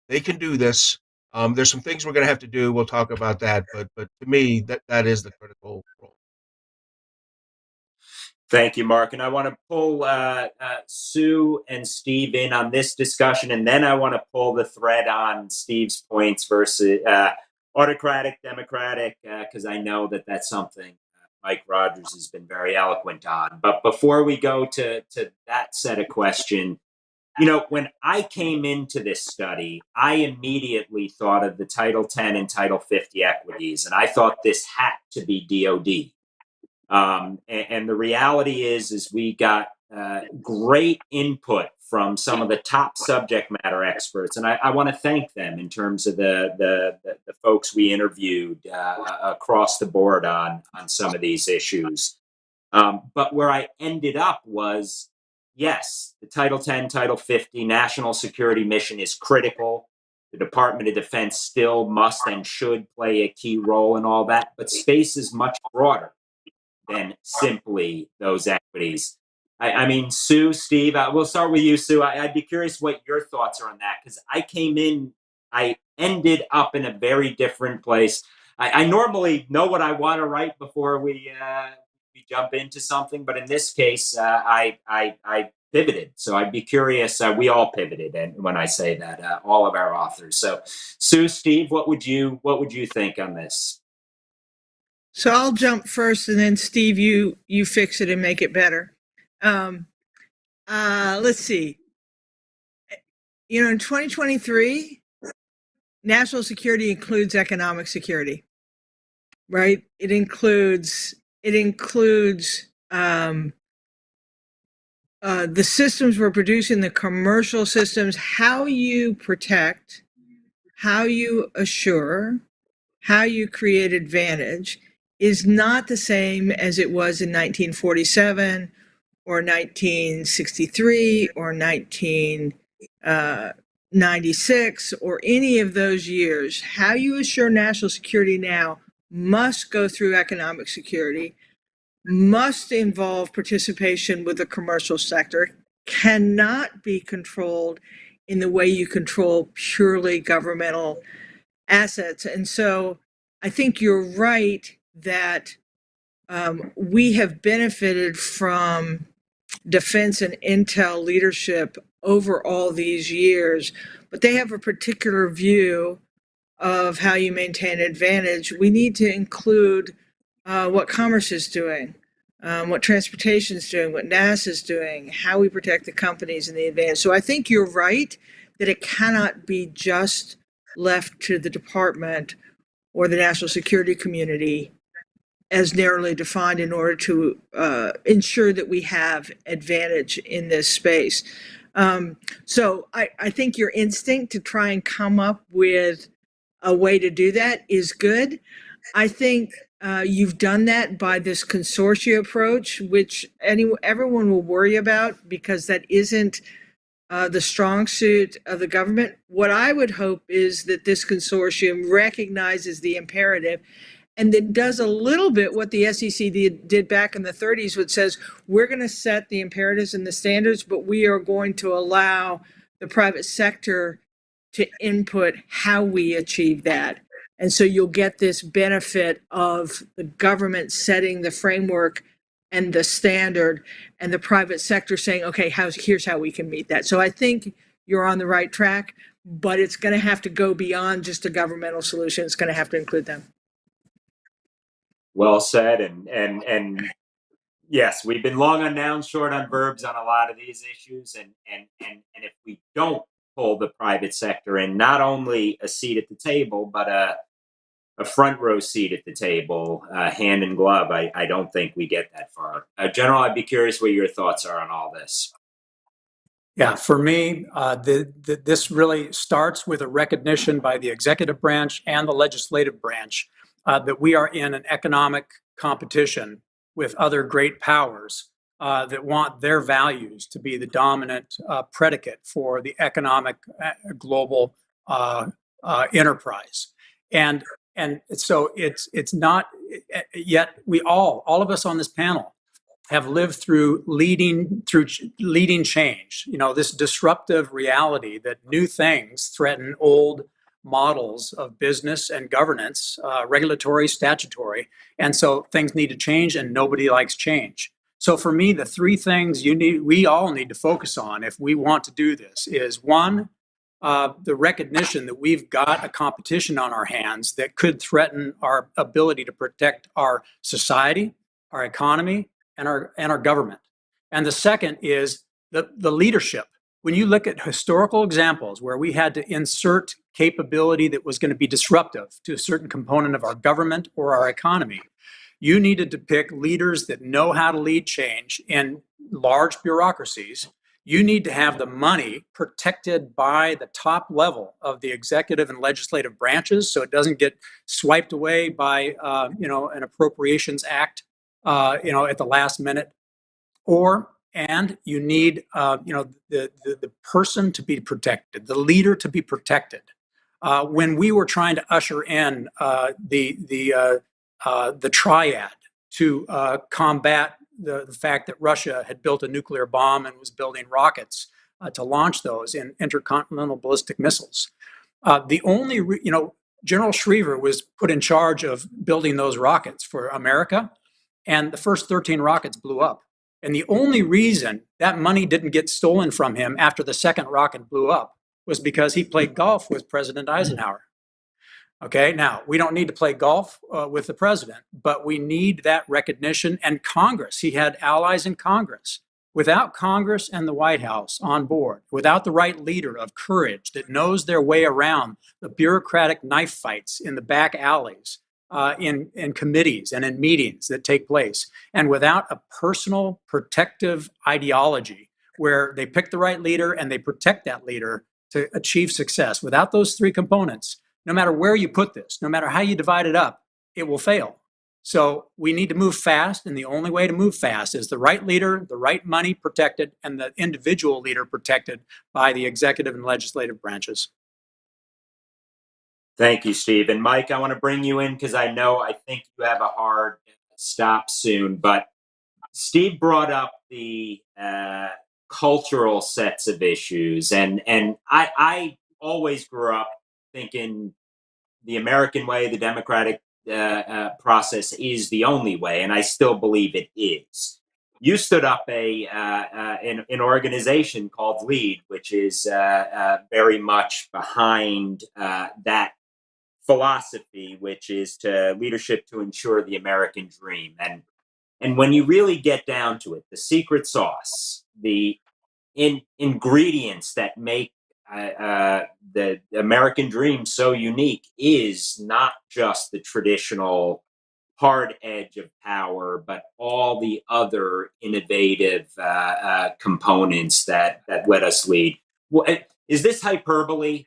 Speaker 5: they can do this. There's some things we're going to have to do. We'll talk about that, but to me, that is the critical role.
Speaker 1: Thank you, Mark. And I want to pull Sue and Steve in on this discussion, and then I want to pull the thread on Steve's points versus autocratic, democratic, because I know that that's something Mike Rogers has been very eloquent on. But before we go to that set of questions, when I came into this study, I immediately thought of the Title 10 and Title 50 equities, and I thought this had to be DOD. And the reality is we got great input from some of the top subject matter experts, and I want to thank them in terms of the folks we interviewed across the board on some of these issues. But where I ended up was, yes, the Title 10, Title 50 national security mission is critical. The Department of Defense still must and should play a key role in all that, but space is much broader than simply those equities. I mean, Sue, Steve, we'll start with you, Sue. I'd be curious what your thoughts are on that, because I ended up in a very different place. I normally know what I want to write before we jump into something, but in this case, I pivoted. So I'd be curious. We all pivoted, and when I say that, all of our authors. So, Sue, Steve, what would you think on this?
Speaker 3: So I'll jump first, and then Steve, you fix it and make it better. Let's see. In 2023, national security includes economic security, right? It includes the systems we're producing, the commercial systems, how you protect, how you assure, how you create advantage is not the same as it was in 1947 or 1963 or 1996 or any of those years. How you assure national security now must go through economic security, must involve participation with the commercial sector, cannot be controlled in the way you control purely governmental assets. And so I think you're right that we have benefited from defense and intel leadership over all these years, but they have a particular view of how you maintain advantage. We need to include what commerce is doing, what transportation is doing, what NASA is doing, how we protect the companies and the advantage. So I think you're right that it cannot be just left to the department or the national security community as narrowly defined in order to ensure that we have advantage in this space. So I think your instinct to try and come up with a way to do that is good. I think you've done that by this consortia approach, which everyone will worry about because that isn't the strong suit of the government. What I would hope is that this consortium recognizes the imperative and then does a little bit what the SEC did back in the 30s, which says we're going to set the imperatives and the standards, but we are going to allow the private sector to input how we achieve that. And so you'll get this benefit of the government setting the framework and the standard and the private sector saying, okay, here's how we can meet that. So I think you're on the right track, but it's going to have to go beyond just a governmental solution. It's going to have to include them.
Speaker 1: Well said. And yes, we've been long on nouns, short on verbs on a lot of these issues. And if we don't pull the private sector in, not only a seat at the table, but a front row seat at the table, hand in glove, I don't think we get that far. General, I'd be curious what your thoughts are on all this.
Speaker 4: Yeah, for me, this really starts with a recognition by the executive branch and the legislative branch that we are in an economic competition with other great powers that want their values to be the dominant predicate for the economic global enterprise. And so it's not yet. We all of us on this panel have lived through leading change. This disruptive reality that new things threaten old models of business and governance, regulatory, statutory. And so things need to change, and nobody likes change. So for me, the three things we all need to focus on if we want to do this is one, the recognition that we've got a competition on our hands that could threaten our ability to protect our society, our economy, and our government. And the second is the leadership. When you look at historical examples where we had to insert capability that was going to be disruptive to a certain component of our government or our economy, you needed to pick leaders that know how to lead change in large bureaucracies. You need to have the money protected by the top level of the executive and legislative branches, so it doesn't get swiped away by an appropriations act at the last minute. And you need the person to be protected, the leader to be protected. When we were trying to usher in the triad to combat the fact that Russia had built a nuclear bomb and was building rockets to launch those in intercontinental ballistic missiles. General Schriever was put in charge of building those rockets for America, and the first 13 rockets blew up. And the only reason that money didn't get stolen from him after the second rocket blew up was because he played golf with President Eisenhower. Okay, now we don't need to play golf with the president, but we need that recognition. And Congress, he had allies in Congress. Without Congress and the White House on board, without the right leader of courage that knows their way around the bureaucratic knife fights in the back alleys, in committees and in meetings that take place, and without a personal protective ideology where they pick the right leader and they protect that leader to achieve success, without those three components, no matter where you put this, no matter how you divide it up, it will fail. So we need to move fast, and the only way to move fast is the right leader, the right money protected, and the individual leader protected by the executive and legislative branches.
Speaker 1: Thank you, Steve. And Mike, I want to bring you in because I think you have a hard stop soon. But Steve brought up the cultural sets of issues, and I always grew up thinking the American way, the democratic process is the only way, and I still believe it is. You stood up an organization called LEAD, which is very much behind that philosophy, which is to leadership to ensure the American dream. And when you really get down to it, the secret sauce, the ingredients that make the American dream so unique is not just the traditional hard edge of power, but all the other innovative components that let us lead. Is this hyperbole?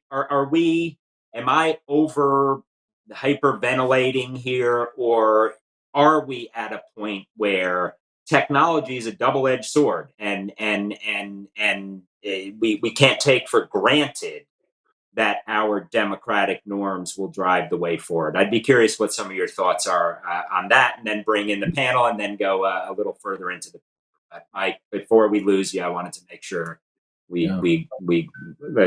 Speaker 1: Am I over hyperventilating here, or are we at a point where technology is a double-edged sword, and we can't take for granted that our democratic norms will drive the way forward? I'd be curious what some of your thoughts are on that, and then bring in the panel, and then go a little further into the. Mike, before we lose you, I wanted to make sure we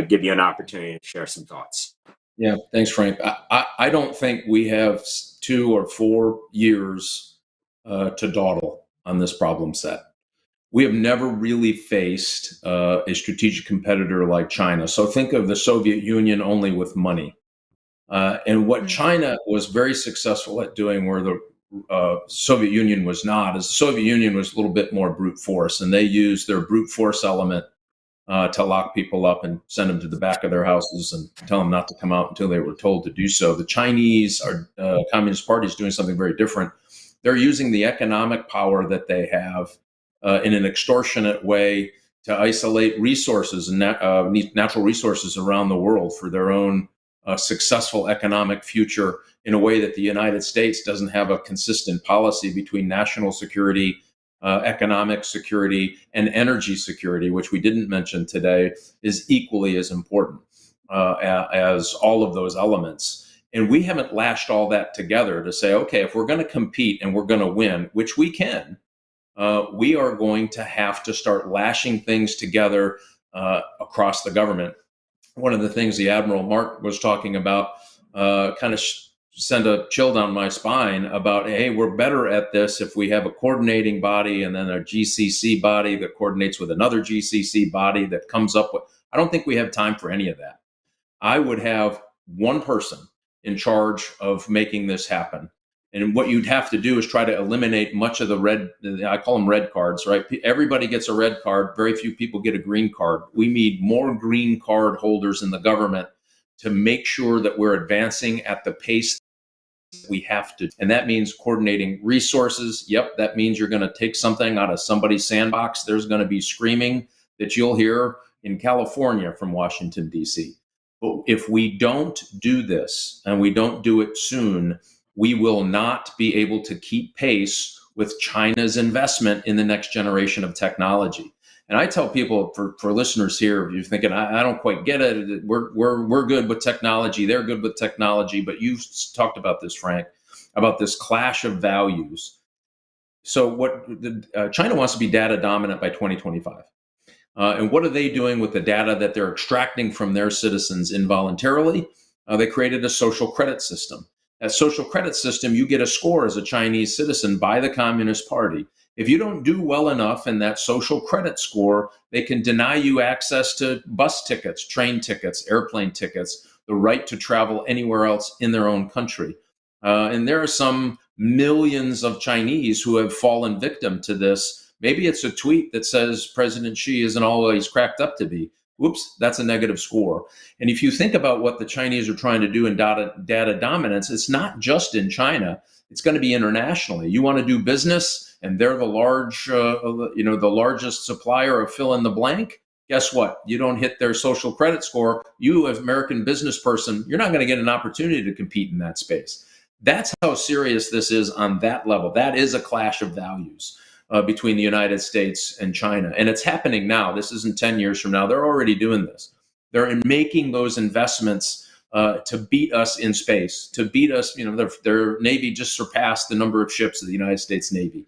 Speaker 1: give you an opportunity to share some thoughts.
Speaker 2: Yeah, thanks, Frank. I don't think we have 2 or 4 years to dawdle on this problem set. We have never really faced a strategic competitor like China. So think of the Soviet Union only with money. And what China was very successful at doing, where the Soviet Union was not, is the Soviet Union was a little bit more brute force, and they used their brute force element to lock people up and send them to the back of their houses and tell them not to come out until they were told to do so. The Chinese Communist Party is doing something very different. They're using the economic power that they have in an extortionate way to isolate resources and natural resources around the world for their own successful economic future, in a way that the United States doesn't have a consistent policy between national security, economic security, and energy security, which we didn't mention today, is equally as important as all of those elements. And we haven't lashed all that together to say, okay, if we're going to compete and we're going to win, which we can, we are going to have to start lashing things together across the government. one of the things the Admiral Mark was talking about kind of send a chill down my spine about, hey, we're better at this if we have a coordinating body and then a GCC body that coordinates with another GCC body that comes up with. I don't think we have time for any of that. I would have one person in charge of making this happen. And what you'd have to do is try to eliminate much of the red, I call them red cards, right? Everybody gets a red card. Very few people get a green card. We need more green card holders in the government to make sure that we're advancing at the pace we have to. And that means coordinating resources. Yep, that means you're going to take something out of somebody's sandbox. There's going to be screaming that you'll hear in California from Washington, D.C. But if we don't do this and we don't do it soon, we will not be able to keep pace with China's investment in the next generation of technology. And I tell people, for listeners here, if you're thinking, I don't quite get it, we're good with technology, they're good with technology, but you've talked about this, Frank, about this clash of values. So China wants to be data dominant by 2025. And what are they doing with the data that they're extracting from their citizens involuntarily? They created a social credit system. That social credit system, you get a score as a Chinese citizen by the Communist Party. If you don't do well enough in that social credit score, they can deny you access to bus tickets, train tickets, airplane tickets, the right to travel anywhere else in their own country. And there are some millions of Chinese who have fallen victim to this. Maybe it's a tweet that says President Xi isn't always cracked up to be. Whoops, that's a negative score. And if you think about what the Chinese are trying to do in data dominance, it's not just in China. It's going to be internationally. You want to do business, and they're the the largest supplier of fill in the blank. Guess what? You don't hit their social credit score. You, as an American business person, you're not going to get an opportunity to compete in that space. That's how serious this is on that level. That is a clash of values between the United States and China. And it's happening now. This isn't 10 years from now. They're already doing this. They're making those investments to beat us in space, to beat us. Their Navy just surpassed the number of ships of the United States Navy.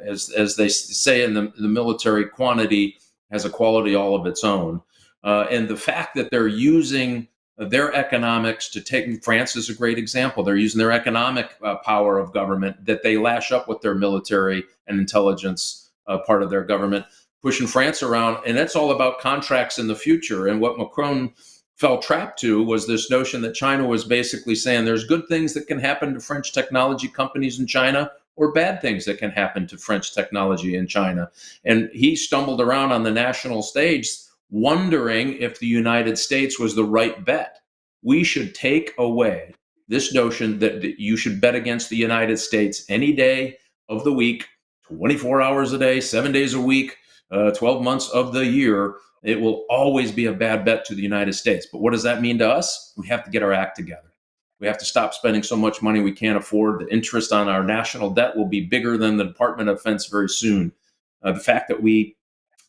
Speaker 2: As they say in the military, quantity has a quality all of its own. And the fact that they're using their economics to take, France is a great example. They're using their economic power of government that they lash up with their military and intelligence part of their government, pushing France around. And that's all about contracts in the future. And what Macron fell trapped to was this notion that China was basically saying there's good things that can happen to French technology companies in China or bad things that can happen to French technology in China. And he stumbled around on the national stage wondering if the United States was the right bet. We should take away this notion that you should bet against the United States any day of the week, 24 hours a day, 7 days a week, 12 months of the year. It will always be a bad bet to the United States. But what does that mean to us? We have to get our act together. We have to stop spending so much money we can't afford. The interest on our national debt will be bigger than the Department of Defense very soon. The fact that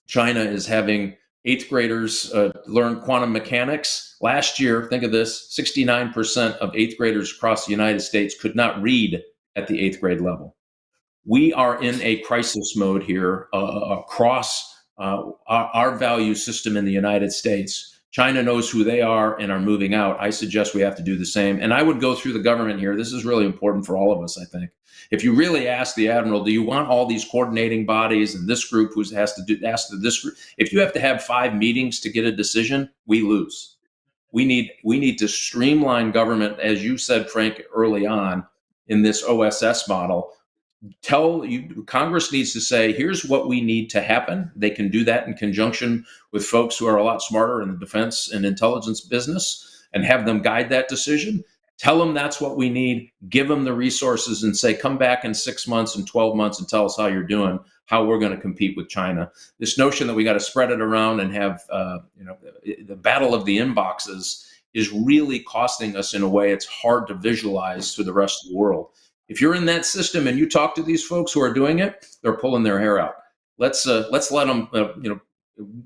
Speaker 2: China is having eighth graders learn quantum mechanics. Last year, think of this, 69% of eighth graders across the United States could not read at the eighth grade level. We are in a crisis mode here across our value system in the United States. China knows who they are and are moving out. I suggest we have to do the same. And I would go through the government here. This is really important for all of us, I think. If you really ask the Admiral, do you want all these coordinating bodies and this group who has to do this group? If you have to have 5 meetings to get a decision, we lose. We need to streamline government, as you said, Frank, early on in this OSS model. Congress needs to say, here's what we need to happen. They can do that in conjunction with folks who are a lot smarter in the defense and intelligence business and have them guide that decision. Tell them that's what we need, give them the resources and say, come back in 6 months and 12 months and tell us how you're doing, how we're going to compete with China. This notion that we got to spread it around and have, the battle of the inboxes is really costing us in a way it's hard to visualize to the rest of the world. If you're in that system and you talk to these folks who are doing it, they're pulling their hair out. Let's let them,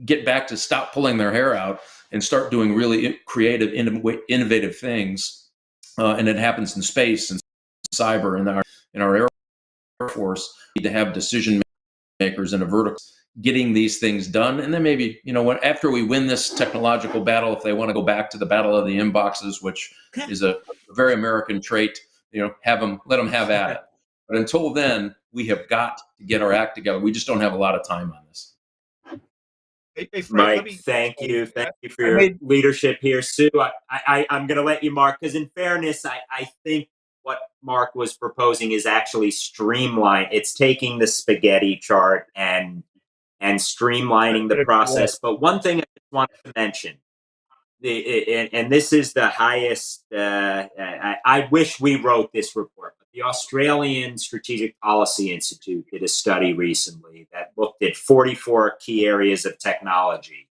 Speaker 2: get back to stop pulling their hair out and start doing really creative, innovative things. And it happens in space and cyber in our Air Force. We need to have decision makers in a vertical. getting these things done. And then maybe, after we win this technological battle, if they want to go back to the battle of the inboxes, which is a very American trait, let them have at it. But until then, we have got to get our act together. We just don't have a lot of time on this.
Speaker 5: Hey, Frank,
Speaker 1: Mike, thank you for your leadership here. Sue, I'm going to let you, Mark, because in fairness, I think what Mark was proposing is actually streamline. It's taking the spaghetti chart and streamlining the process. But one thing I just wanted to mention, and this is the highest, I wish we wrote this report, but the Australian Strategic Policy Institute did a study recently that looked at 44 key areas of technology.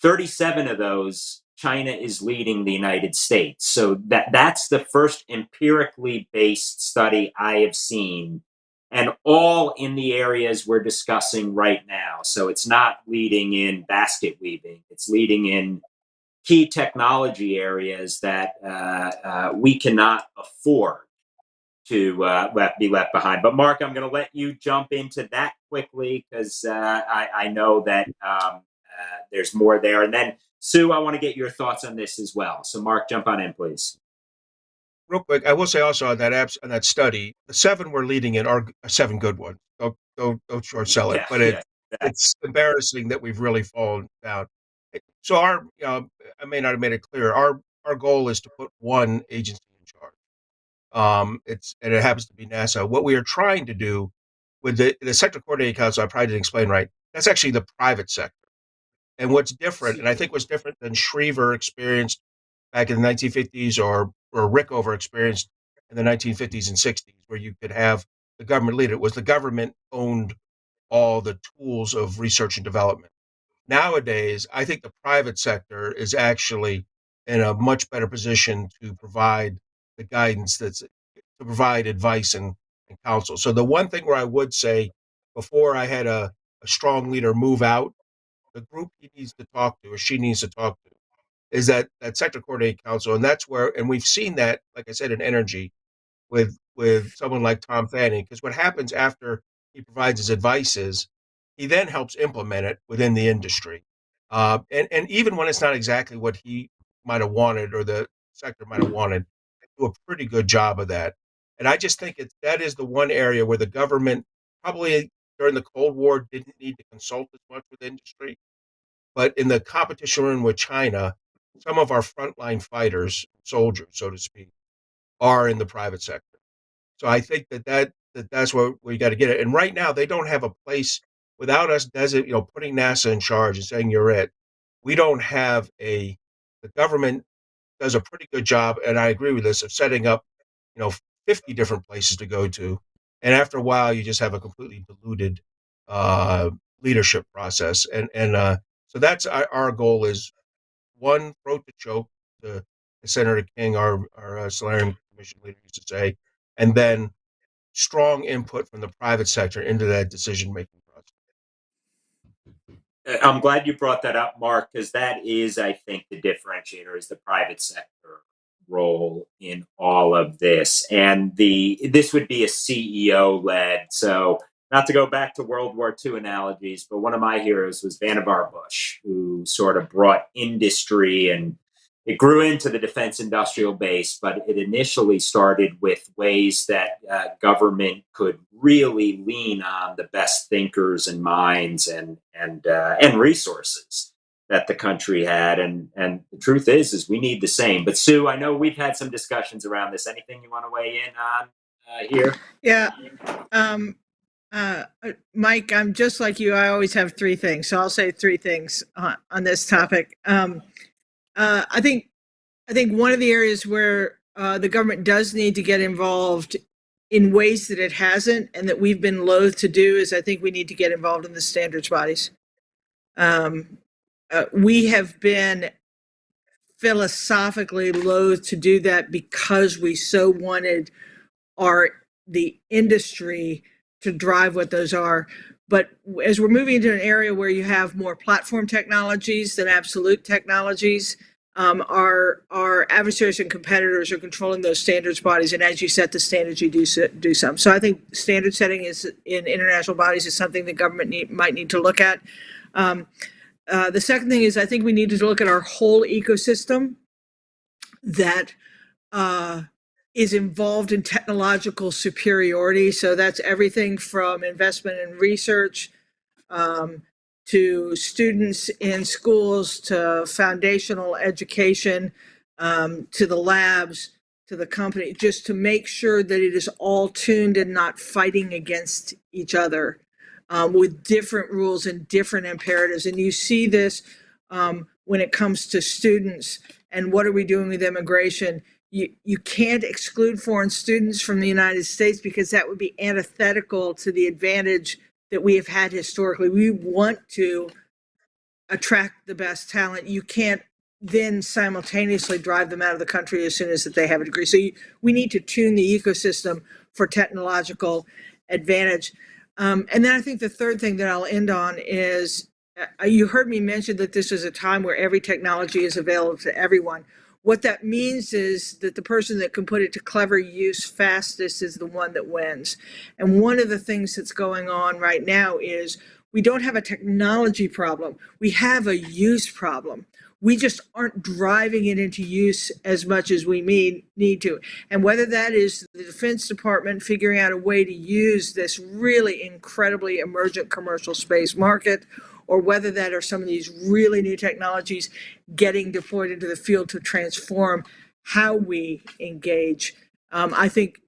Speaker 1: 37 of those, China is leading the United States. So that's the first empirically based study I have seen, and all in the areas we're discussing right now. So it's not leading in basket weaving, it's leading in key technology areas that we cannot afford to be left behind. But Mark, I'm going to let you jump into that quickly because I know that there's more there. And then Sue, I want to get your thoughts on this as well. So Mark, jump on in, please.
Speaker 5: Real quick, I will say also on that study, the 7 we're leading in are 7 good ones. Don't short sell it, but it's embarrassing that we've really fallen down. So I may not have made it clear. Our goal is to put one agency in charge. And it happens to be NASA. What we are trying to do with the Sector Coordinating Council, I probably didn't explain right. That's actually the private sector. And what's different, and I think what's different than Schriever experienced back in the 1950s or Rickover experienced in the 1950s and 60s, where you could have the government lead it, was the government owned all the tools of research and development. Nowadays, I think the private sector is actually in a much better position to provide the guidance to provide advice and counsel. So the one thing where I would say, before I had a strong leader move out, the group he needs to talk to or she needs to talk to is that Sector Coordinating Council. And that's where, and we've seen that, like I said, in energy with someone like Tom Fanning, because what happens after he provides his advice is he then helps implement it within the industry. And even when it's not exactly what he might have wanted or the sector might have wanted, they do a pretty good job of that. And I just think that is the one area where the government probably during the Cold War didn't need to consult as much with industry. But in the competition we're in with China, some of our frontline fighters, soldiers, so to speak, are in the private sector. So I think that's where we got to get it. And right now, they don't have a place without us putting NASA in charge and saying you're it. We don't have the government does a pretty good job, and I agree with this, of setting up 50 different places to go to. And after a while, you just have a completely diluted leadership process. And so that's our goal is one, throat to choke, to Senator King, our Solarium Commission leader used to say, and then strong input from the private sector into that decision-making process.
Speaker 1: I'm glad you brought that up, Mark, because that is, I think, the differentiator is the private sector role in all of this. And this would be a CEO-led. So not to go back to World War II analogies, but one of my heroes was Vannevar Bush, who sort of brought industry, and it grew into the defense industrial base, but it initially started with ways that government could really lean on the best thinkers and minds and resources that the country had. And the truth is we need the same. But Sue, I know we've had some discussions around this. Anything you want to weigh in on here?
Speaker 3: Yeah. Mike, I'm just like you. I always have 3 things. So I'll say 3 things on this topic. I think one of the areas where the government does need to get involved in ways that it hasn't and that we've been loath to do is I think we need to get involved in the standards bodies. We have been philosophically loath to do that because we so wanted the industry to drive what those are. But as we're moving into an area where you have more platform technologies than absolute technologies, our adversaries and competitors are controlling those standards bodies, and as you set the standards, you do some. So I think standard setting is in international bodies is something the government might need to look at. The second thing is I think we need to look at our whole ecosystem that is involved in technological superiority. So that's everything from investment in research to students in schools, to foundational education, to the labs, to the company, just to make sure that it is all tuned and not fighting against each other with different rules and different imperatives. And you see this when it comes to students and what are we doing with immigration. You can't exclude foreign students from the United States because that would be antithetical to the advantage that we have had historically. We want to attract the best talent. You can't then simultaneously drive them out of the country as soon as that they have a degree. So we need to tune the ecosystem for technological advantage. And then I think the third thing that I'll end on is you heard me mention that this is a time where every technology is available to everyone. What that means is that the person that can put it to clever use fastest is the one that wins. And one of the things that's going on right now is we don't have a technology problem. We have a use problem. We just aren't driving it into use as much as we need to. And whether that is the Defense Department figuring out a way to use this really incredibly emergent commercial space market, or whether that are some of these really new technologies getting deployed into the field to transform how we engage. I think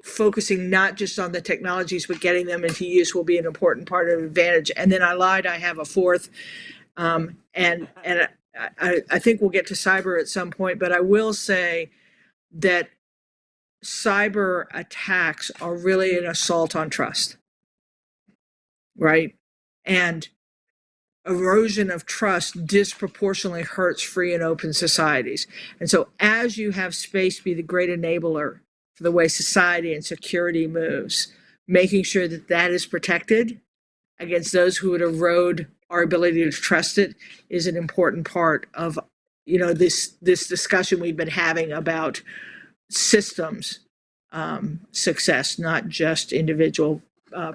Speaker 3: focusing not just on the technologies, but getting them into use will be an important part of the advantage. And then I lied, I have a fourth. And I think we'll get to cyber at some point, but I will say that cyber attacks are really an assault on trust, right? And erosion of trust disproportionately hurts free and open societies. And so as you have space be the great enabler for the way society and security moves, making sure that that is protected against those who would erode our ability to trust it is an important part of, this discussion we've been having about systems success, not just individual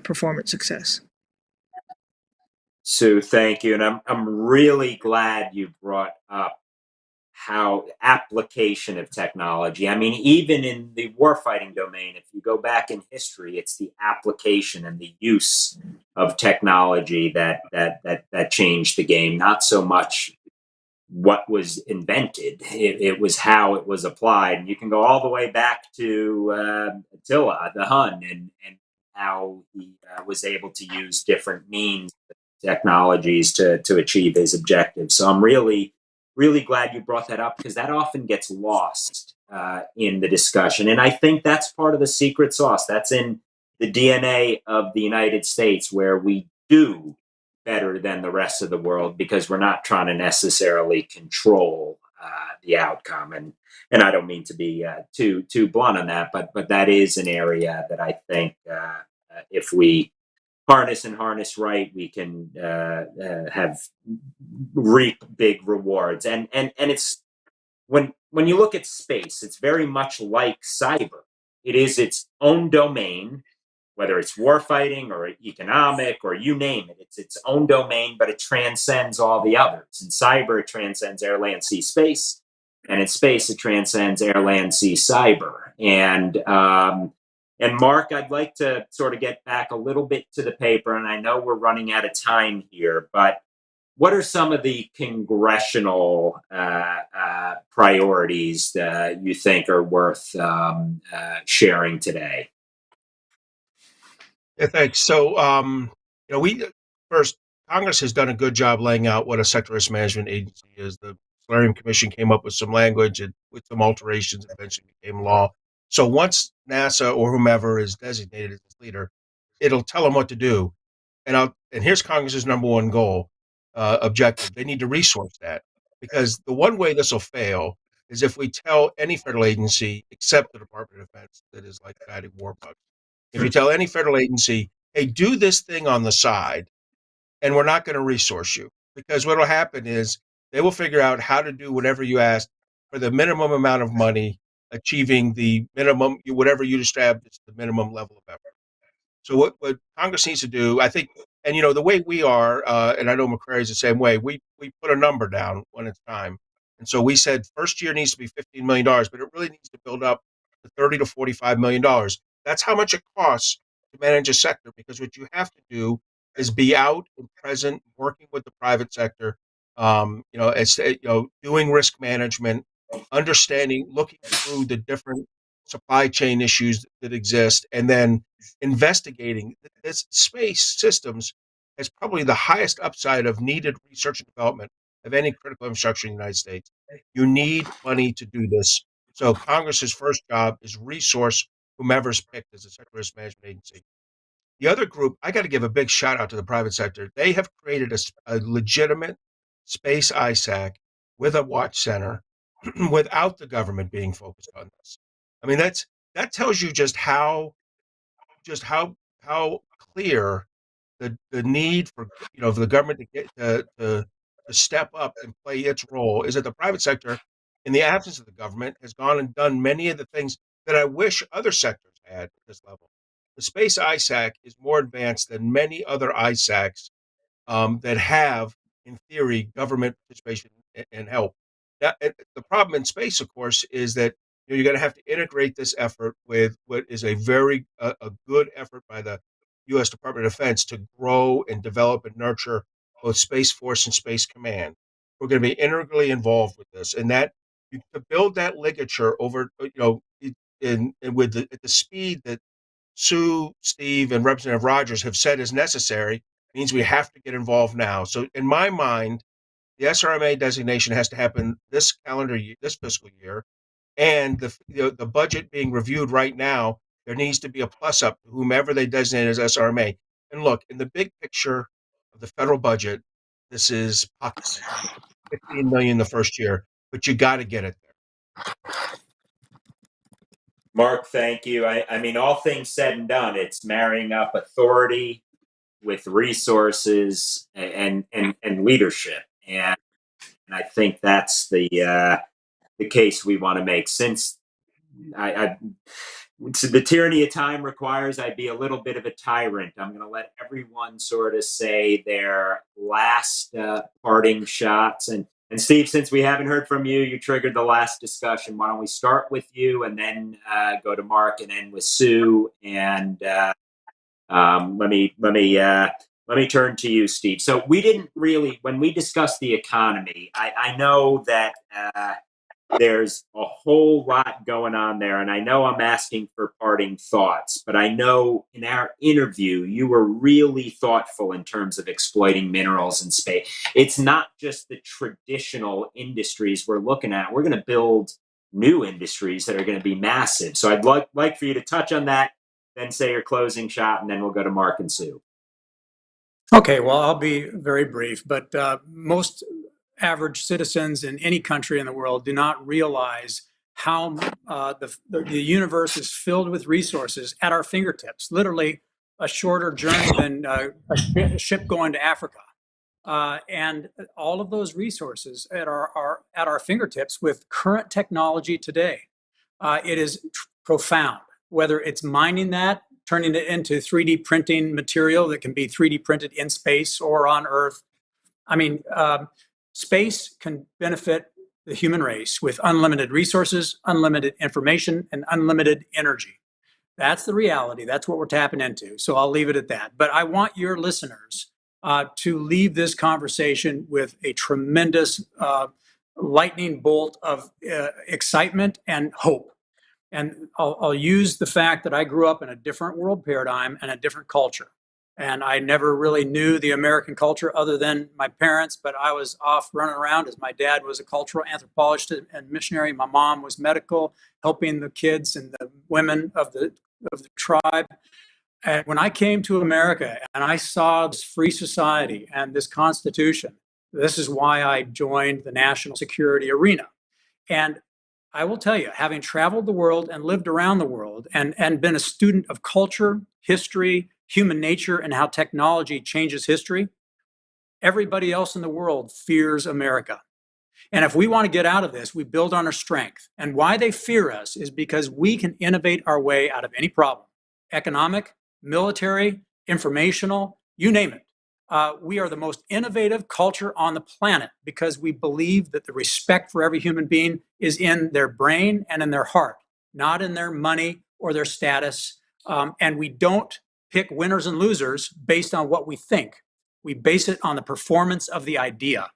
Speaker 3: performance success.
Speaker 1: Sue, thank you. And I'm really glad you brought up how application of technology. I mean, even in the warfighting domain, if you go back in history, it's the application and the use of technology that changed the game, not so much what was invented. It was how it was applied. And you can go all the way back to Attila, the Hun, and how he was able to use different means, technologies to achieve his objectives. So I'm really glad you brought that up because that often gets lost in the discussion. And I think that's part of the secret sauce. That's in the DNA of the United States, where we do better than the rest of the world because we're not trying to necessarily control the outcome. And I don't mean to be too blunt on that, but that is an area that I think if we harness right, we can reap big rewards. And it's when you look at space, it's very much like cyber. It is its own domain, whether it's warfighting or economic or you name it. It's its own domain, but it transcends all the others. In cyber, it transcends air, land, sea, space, and in space, it transcends air, land, sea, cyber. And Mark, I'd like to sort of get back a little bit to the paper, and I know we're running out of time here, but what are some of the congressional priorities that you think are worth sharing today?
Speaker 5: Yeah, thanks. So, Congress has done a good job laying out what a sector risk management agency is. The Solarium Commission came up with some language and with some alterations, eventually became law. So once NASA or whomever is designated as leader, it'll tell them what to do. And here's Congress's number one goal, objective. They need to resource that, because the one way this will fail is if we tell any federal agency, except the Department of Defense, that is like guiding war bugs. If you tell any federal agency, hey, do this thing on the side, and we're not going to resource you, because what will happen is They will figure out how to do whatever you ask for the minimum amount of money, achieving the minimum, whatever you established, the minimum level of effort. So what Congress needs to do, I think, and the way we are, and I know McCrary is the same way. We put a number down when it's time, and so we said first year needs to be $15 million, but it really needs to build up to $30 to $45 million. That's how much it costs to manage a sector, because what you have to do is be out and present, working with the private sector, doing risk management, understanding, looking through the different supply chain issues that exist, and then investigating. This space systems has probably the highest upside of needed research and development of any critical infrastructure in the United States. You need money to do this. So Congress's first job is resource whomever's picked as a Sector Risk Management Agency. The other group, I got to give a big shout out to the private sector. They have created a legitimate space ISAC with a watch center without the government being focused on this. I mean, that tells you just how clear the need for for the government to get to step up and play its role is that the private sector, in the absence of the government, has gone and done many of the things that I wish other sectors had at this level. The space ISAC is more advanced than many other ISACs that have, in theory, government participation and help. The problem in space, of course, is that you're going to have to integrate this effort with what is a very a good effort by the U.S. Department of Defense to grow and develop and nurture both Space Force and Space Command. We're going to be integrally involved with this, and that to build that ligature over, and with at the speed that Sue, Steve, and Representative Rogers have said is necessary, means we have to get involved now. So, in my mind, the SRMA designation has to happen this calendar year, this fiscal year, and the budget being reviewed right now. There needs to be a plus up to whomever they designate as SRMA. And look, in the big picture of the federal budget, this is pocket $15 million the first year, but you got to get it there.
Speaker 1: Mark, thank you. I mean, all things said and done, it's marrying up authority with resources and leadership, and I think that's the case we want to make. Since so the tyranny of time requires I be a little bit of a tyrant, I'm going to let everyone sort of say their last parting shots. And Steve, since we haven't heard from you, you triggered the last discussion. Why don't we start with you and then go to Mark and end with Sue? And let me turn to you, Steve. So we didn't really, when we discussed the economy, I know that there's a whole lot going on there, and I know I'm asking for parting thoughts, but I know in our interview, you were really thoughtful in terms of exploiting minerals in space. It's not just the traditional industries we're looking at. We're going to build new industries that are going to be massive. So I'd like for you to touch on that, then say your closing shot, and then we'll go to Mark and Sue.
Speaker 4: Okay, well, I'll be very brief, but most average citizens in any country in the world do not realize how the universe is filled with resources at our fingertips, literally a shorter journey than a ship going to Africa. And all of those resources at our fingertips with current technology today. It is profound, whether it's mining that, turning it into 3D printing material that can be 3D printed in space or on Earth. I mean, space can benefit the human race with unlimited resources, unlimited information, and unlimited energy. That's the reality. That's what we're tapping into. So I'll leave it at that. But I want your listeners to leave this conversation with a tremendous lightning bolt of excitement and hope. And I'll use the fact that I grew up in a different world paradigm and a different culture. And I never really knew the American culture other than my parents, but I was off running around as my dad was a cultural anthropologist and missionary. My mom was medical, helping the kids and the women of the tribe. And when I came to America and I saw this free society and this Constitution, this is why I joined the national security arena. And I will tell you, having traveled the world and lived around the world and been a student of culture, history, human nature, and how technology changes history, everybody else in the world fears America. And if we want to get out of this, we build on our strength. And why they fear us is because we can innovate our way out of any problem. Economic, military, informational, you name it. We are the most innovative culture on the planet because we believe that the respect for every human being is in their brain and in their heart, not in their money or their status. And we don't pick winners and losers based on what we think. We base it on the performance of the idea.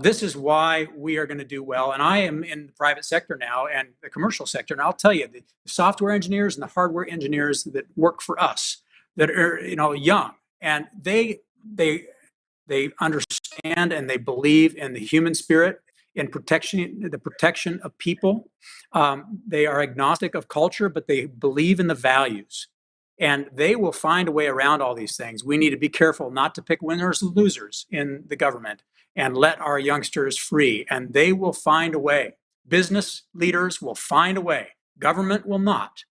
Speaker 4: This is why we are going to do well. And I am in the private sector now and the commercial sector. And I'll tell you, the software engineers and the hardware engineers that work for us that are, young, and they understand and they believe in the human spirit, in the protection of people. They are agnostic of culture, but they believe in the values. And they will find a way around all these things. We need to be careful not to pick winners and losers in the government and let our youngsters free. And they will find a way. Business leaders will find a way. Government will not.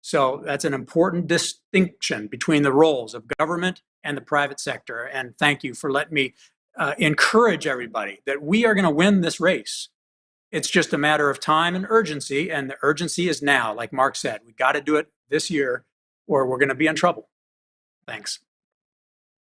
Speaker 4: So that's an important distinction between the roles of government and the private sector. And thank you for letting me encourage everybody that we are going to win this race. It's just a matter of time and urgency. And the urgency is now, like Mark said, we got to do it this year or we're going to be in trouble. Thanks.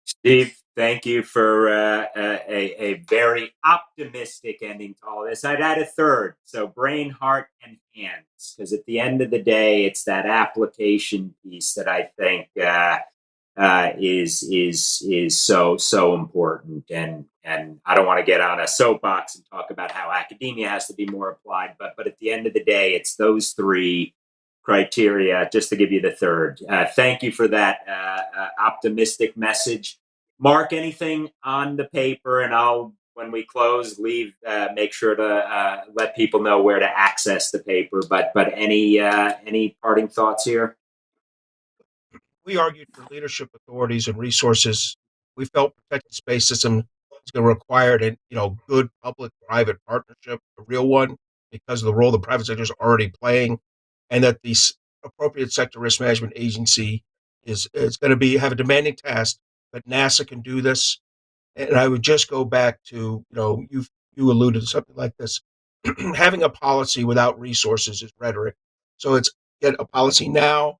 Speaker 1: Steve, thank you for a very optimistic ending to all this. I'd add a third. So brain, heart, and hands, because at the end of the day, it's that application piece that I think is so important. And I don't want to get on a soapbox and talk about how academia has to be more applied, but at the end of the day, it's those three criteria, just to give you the third. Thank you for that optimistic message. Mark, anything on the paper? And I'll, when we close, make sure to let people know where to access the paper. But any parting thoughts here?
Speaker 5: We argued for leadership, authorities, and resources. We felt protected space system is going to require good public-private partnership, a real one, because of the role the private sector is already playing, and that the appropriate sector risk management agency is going to have a demanding task, but NASA can do this. And I would just go back to, you alluded to something like this. Having a policy without resources is rhetoric. So it's get a policy now,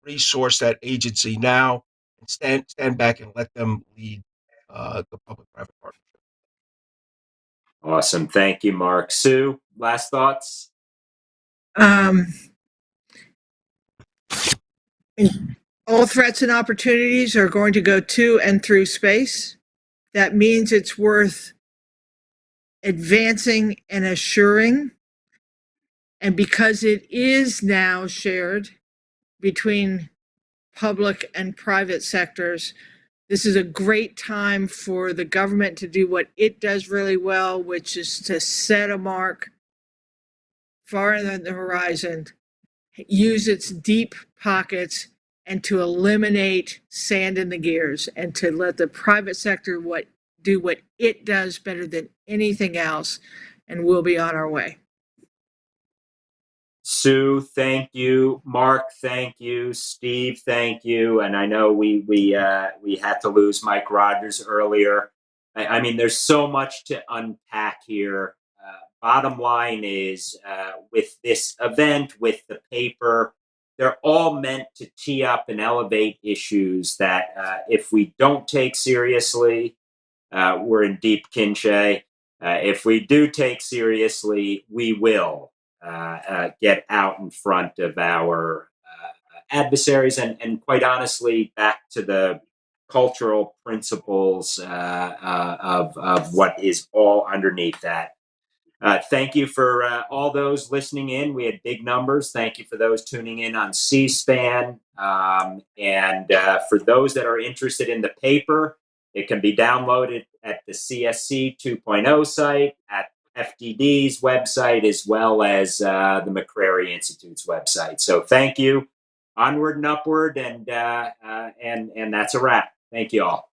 Speaker 5: resource that agency now, and stand back and let them lead the public-private partnership.
Speaker 1: Awesome. Thank you, Mark. Sue, last thoughts?
Speaker 3: All threats and opportunities are going to go to and through space. That means it's worth advancing and assuring. And because it is now shared between public and private sectors, this is a great time for the government to do what it does really well, which is to set a mark far in the horizon, use its deep pockets, and to eliminate sand in the gears, and to let the private sector do what it does better than anything else, and we'll be on our way.
Speaker 1: Sue, thank you. Mark, thank you. Steve, thank you. And I know we had to lose Mike Rogers earlier. I mean, there's so much to unpack here. Bottom line is, with this event, with the paper, they're all meant to tee up and elevate issues that if we don't take seriously, we're in deep kinche. If we do take seriously, we will get out in front of our adversaries and quite honestly, back to the cultural principles of what is all underneath that. Thank you for all those listening in. We had big numbers. Thank you for those tuning in on C-SPAN. And for those that are interested in the paper, it can be downloaded at the CSC 2.0 site, at FDD's website, as well as the McCrary Institute's website. So thank you. Onward and upward, and that's a wrap. Thank you all.